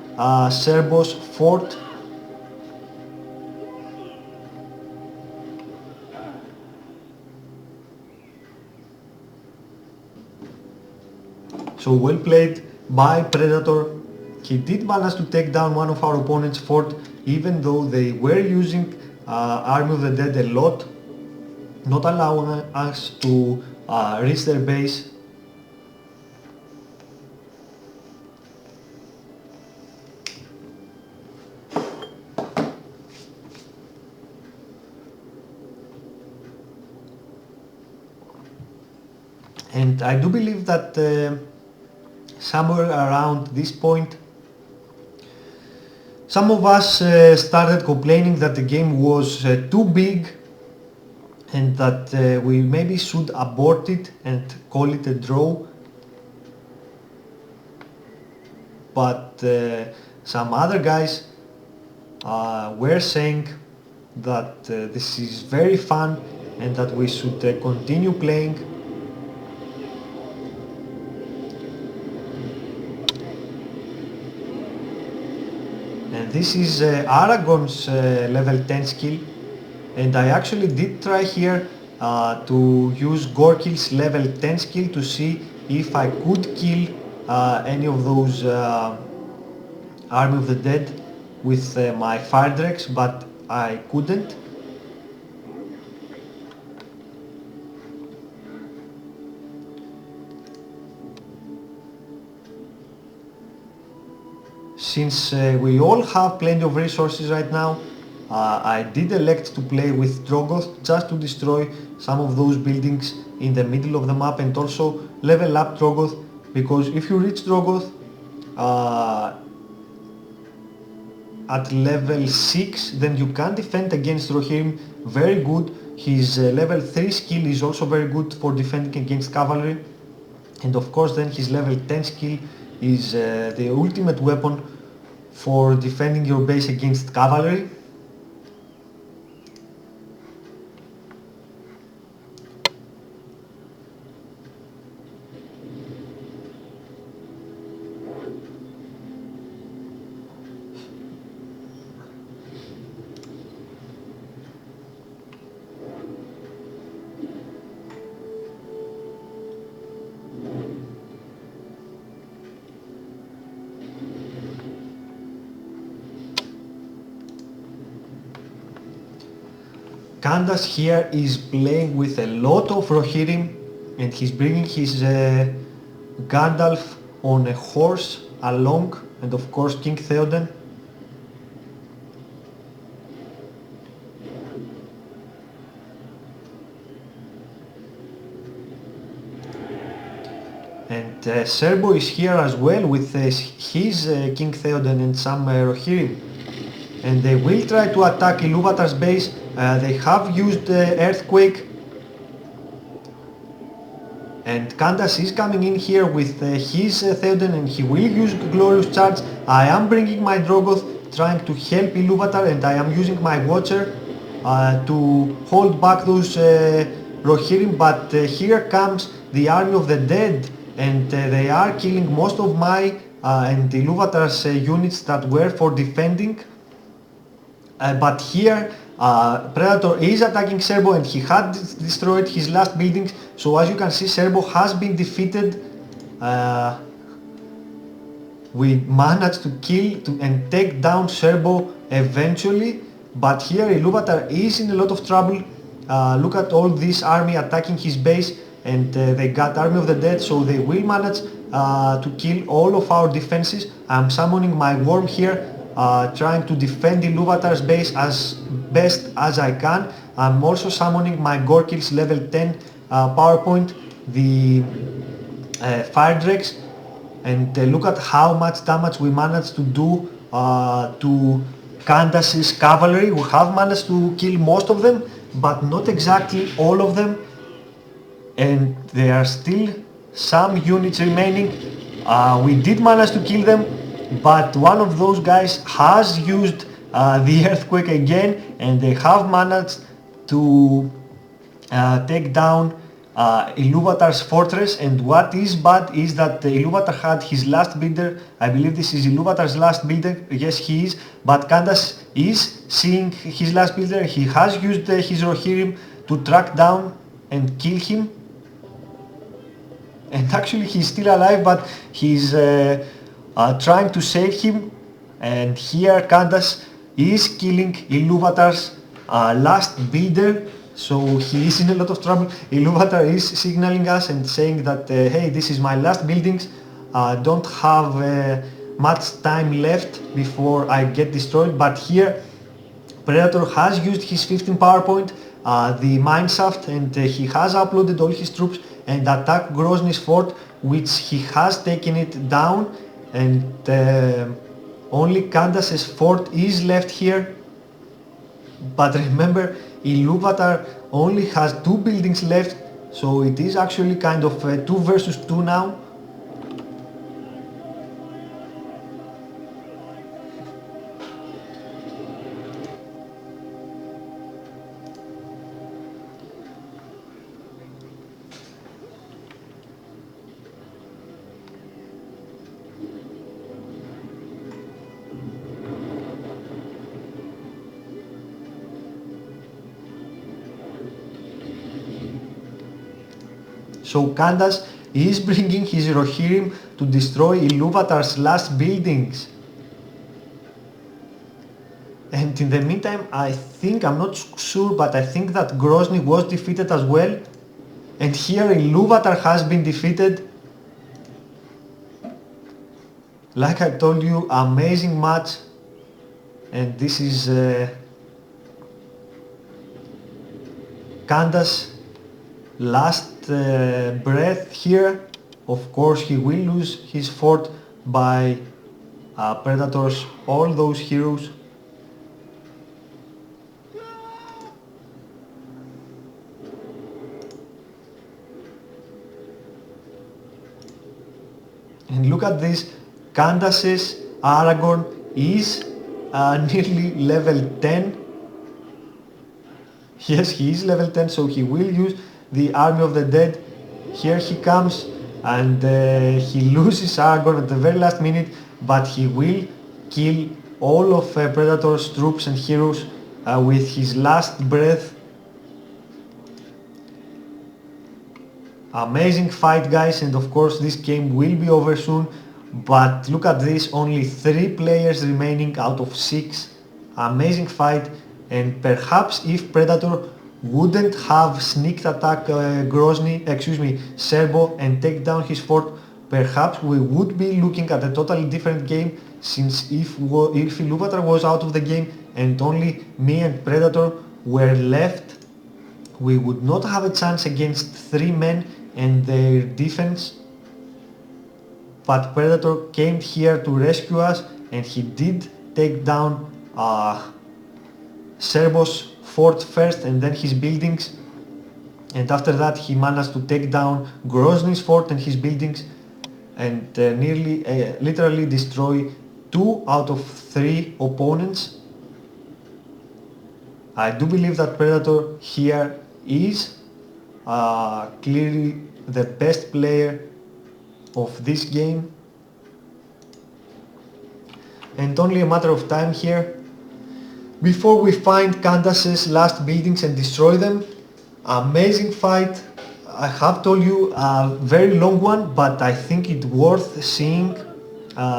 Serbo's fort. So well played by Predator. He did manage to take down one of our opponent's fort, even though they were using Army of the Dead a lot, not allowing us to reach their base. And I do believe that somewhere around this point some of us started complaining that the game was too big and that we maybe should abort it and call it a draw. But some other guys were saying that this is very fun and that we should continue playing. And this is Aragorn's level 10 skill, and I actually did try here to use Gorkil's level 10 skill to see if I could kill any of those Army of the Dead with my fire dregs, but I couldn't. Since we all have plenty of resources right now, I did elect to play with Drogoth just to destroy some of those buildings in the middle of the map and also level up Drogoth, because if you reach Drogoth at level 6, then you can defend against Rohirrim very good. His level 3 skill is also very good for defending against Cavalry, and of course then his level 10 skill is the ultimate weapon for defending your base against Cavalry. Candace here is playing with a lot of Rohirrim, and he's bringing his Gandalf on a horse along, and of course King Theoden. And Serbo is here as well with his King Theoden and some Rohirrim. And they will try to attack Ilúvatar's base. They have used Earthquake. And Candace is coming in here with his Theoden, and he will use Glorious Charge. I am bringing my Drogoth, trying to help Ilúvatar, and I am using my Watcher to hold back those Rohirrim, but here comes the Army of the Dead, and they are killing most of my and Ilúvatar's units that were for defending. But here Predator is attacking Serbo, and he had destroyed his last buildings, so as you can see Serbo has been defeated. We managed to kill and take down Serbo eventually, but here Ilúvatar is in a lot of trouble. Look at all this army attacking his base, and they got Army of the Dead, so they will manage to kill all of our defenses. I'm summoning my worm here, trying to defend Ilúvatar's base as best as I can. I'm also summoning my Gorkil's level 10 PowerPoint, the fire dregs, and look at how much damage we managed to do to Candace's cavalry. We have managed to kill most of them, but not exactly all of them, and there are still some units remaining. We did manage to kill them, but one of those guys has used the earthquake again, and they have managed to take down Ilúvatar's fortress. And what is bad is that Ilúvatar had his last builder. I believe this is Ilúvatar's last builder. Yes, he is, but Candace is seeing his last builder. He has used his Rohirrim to track down and kill him. And actually he's still alive, but he's trying to save him. And here Candace is killing Ilúvatar's last builder, so he is in a lot of trouble. Ilúvatar is signaling us and saying that hey, this is my last buildings, don't have much time left before I get destroyed. But here Predator has used his 15 PowerPoint, the mineshaft, and he has uploaded all his troops and attacked Grozny's fort, which he has taken it down, and only Candace's fort is left here. But remember, Ilúvatar only has 2 buildings left, so it is actually kind of 2 versus 2 now. So Candace He is bringing his Rohirrim to destroy Ilúvatar's last buildings. And in the meantime, I'm not sure, but I think that Grozny was defeated as well. And here Ilúvatar has been defeated. Like I told you, amazing match. And this is Kanda's last breath here. Of course he will lose his fort by Predators, all those heroes. And look at this, Candace's Aragorn is nearly level 10. Yes, he is level 10, so he will use the Army of the Dead. Here he comes, and he loses Aragorn at the very last minute, but he will kill all of Predator's troops and heroes with his last breath. Amazing fight, guys, and of course this game will be over soon, but look at this, only 3 players remaining out of 6. Amazing fight, and perhaps if Predator wouldn't have sneaked attack Serbo and take down his fort, perhaps we would be looking at a totally different game, since if Ilúvatar was out of the game and only me and Predator were left, we would not have a chance against 3 men and their defense. But Predator came here to rescue us, and he did take down Serbo's fort first and then his buildings, and after that he managed to take down Grozny's fort and his buildings, and literally destroy 2 out of 3 opponents. I do believe that Predator here is clearly the best player of this game, and only a matter of time here before we find Candace's last buildings and destroy them. Amazing fight, I have told you, a very long one, but I think it's worth seeing,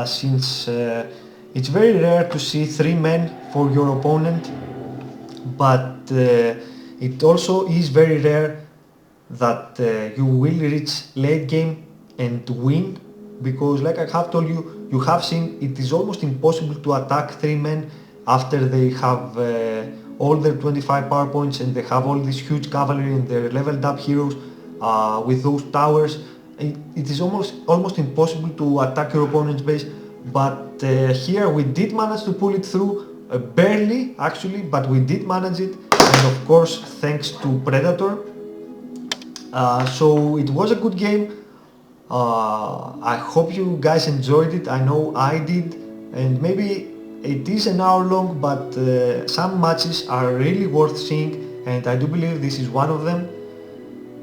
since it's very rare to see 3 men for your opponent, but it also is very rare that you will reach late game and win, because like I have told you, you have seen it is almost impossible to attack 3 men after they have all their 25 power points and they have all this huge cavalry and their leveled up heroes with those towers. It is almost impossible to attack your opponent's base, but here we did manage to pull it through, barely actually, but we did manage it, and of course thanks to Predator. So it was a good game. I hope you guys enjoyed it. I know I did, and maybe it is an hour long, but some matches are really worth seeing, and I do believe this is one of them.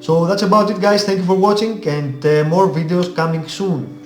So that's about it, guys. Thank you for watching, and more videos coming soon.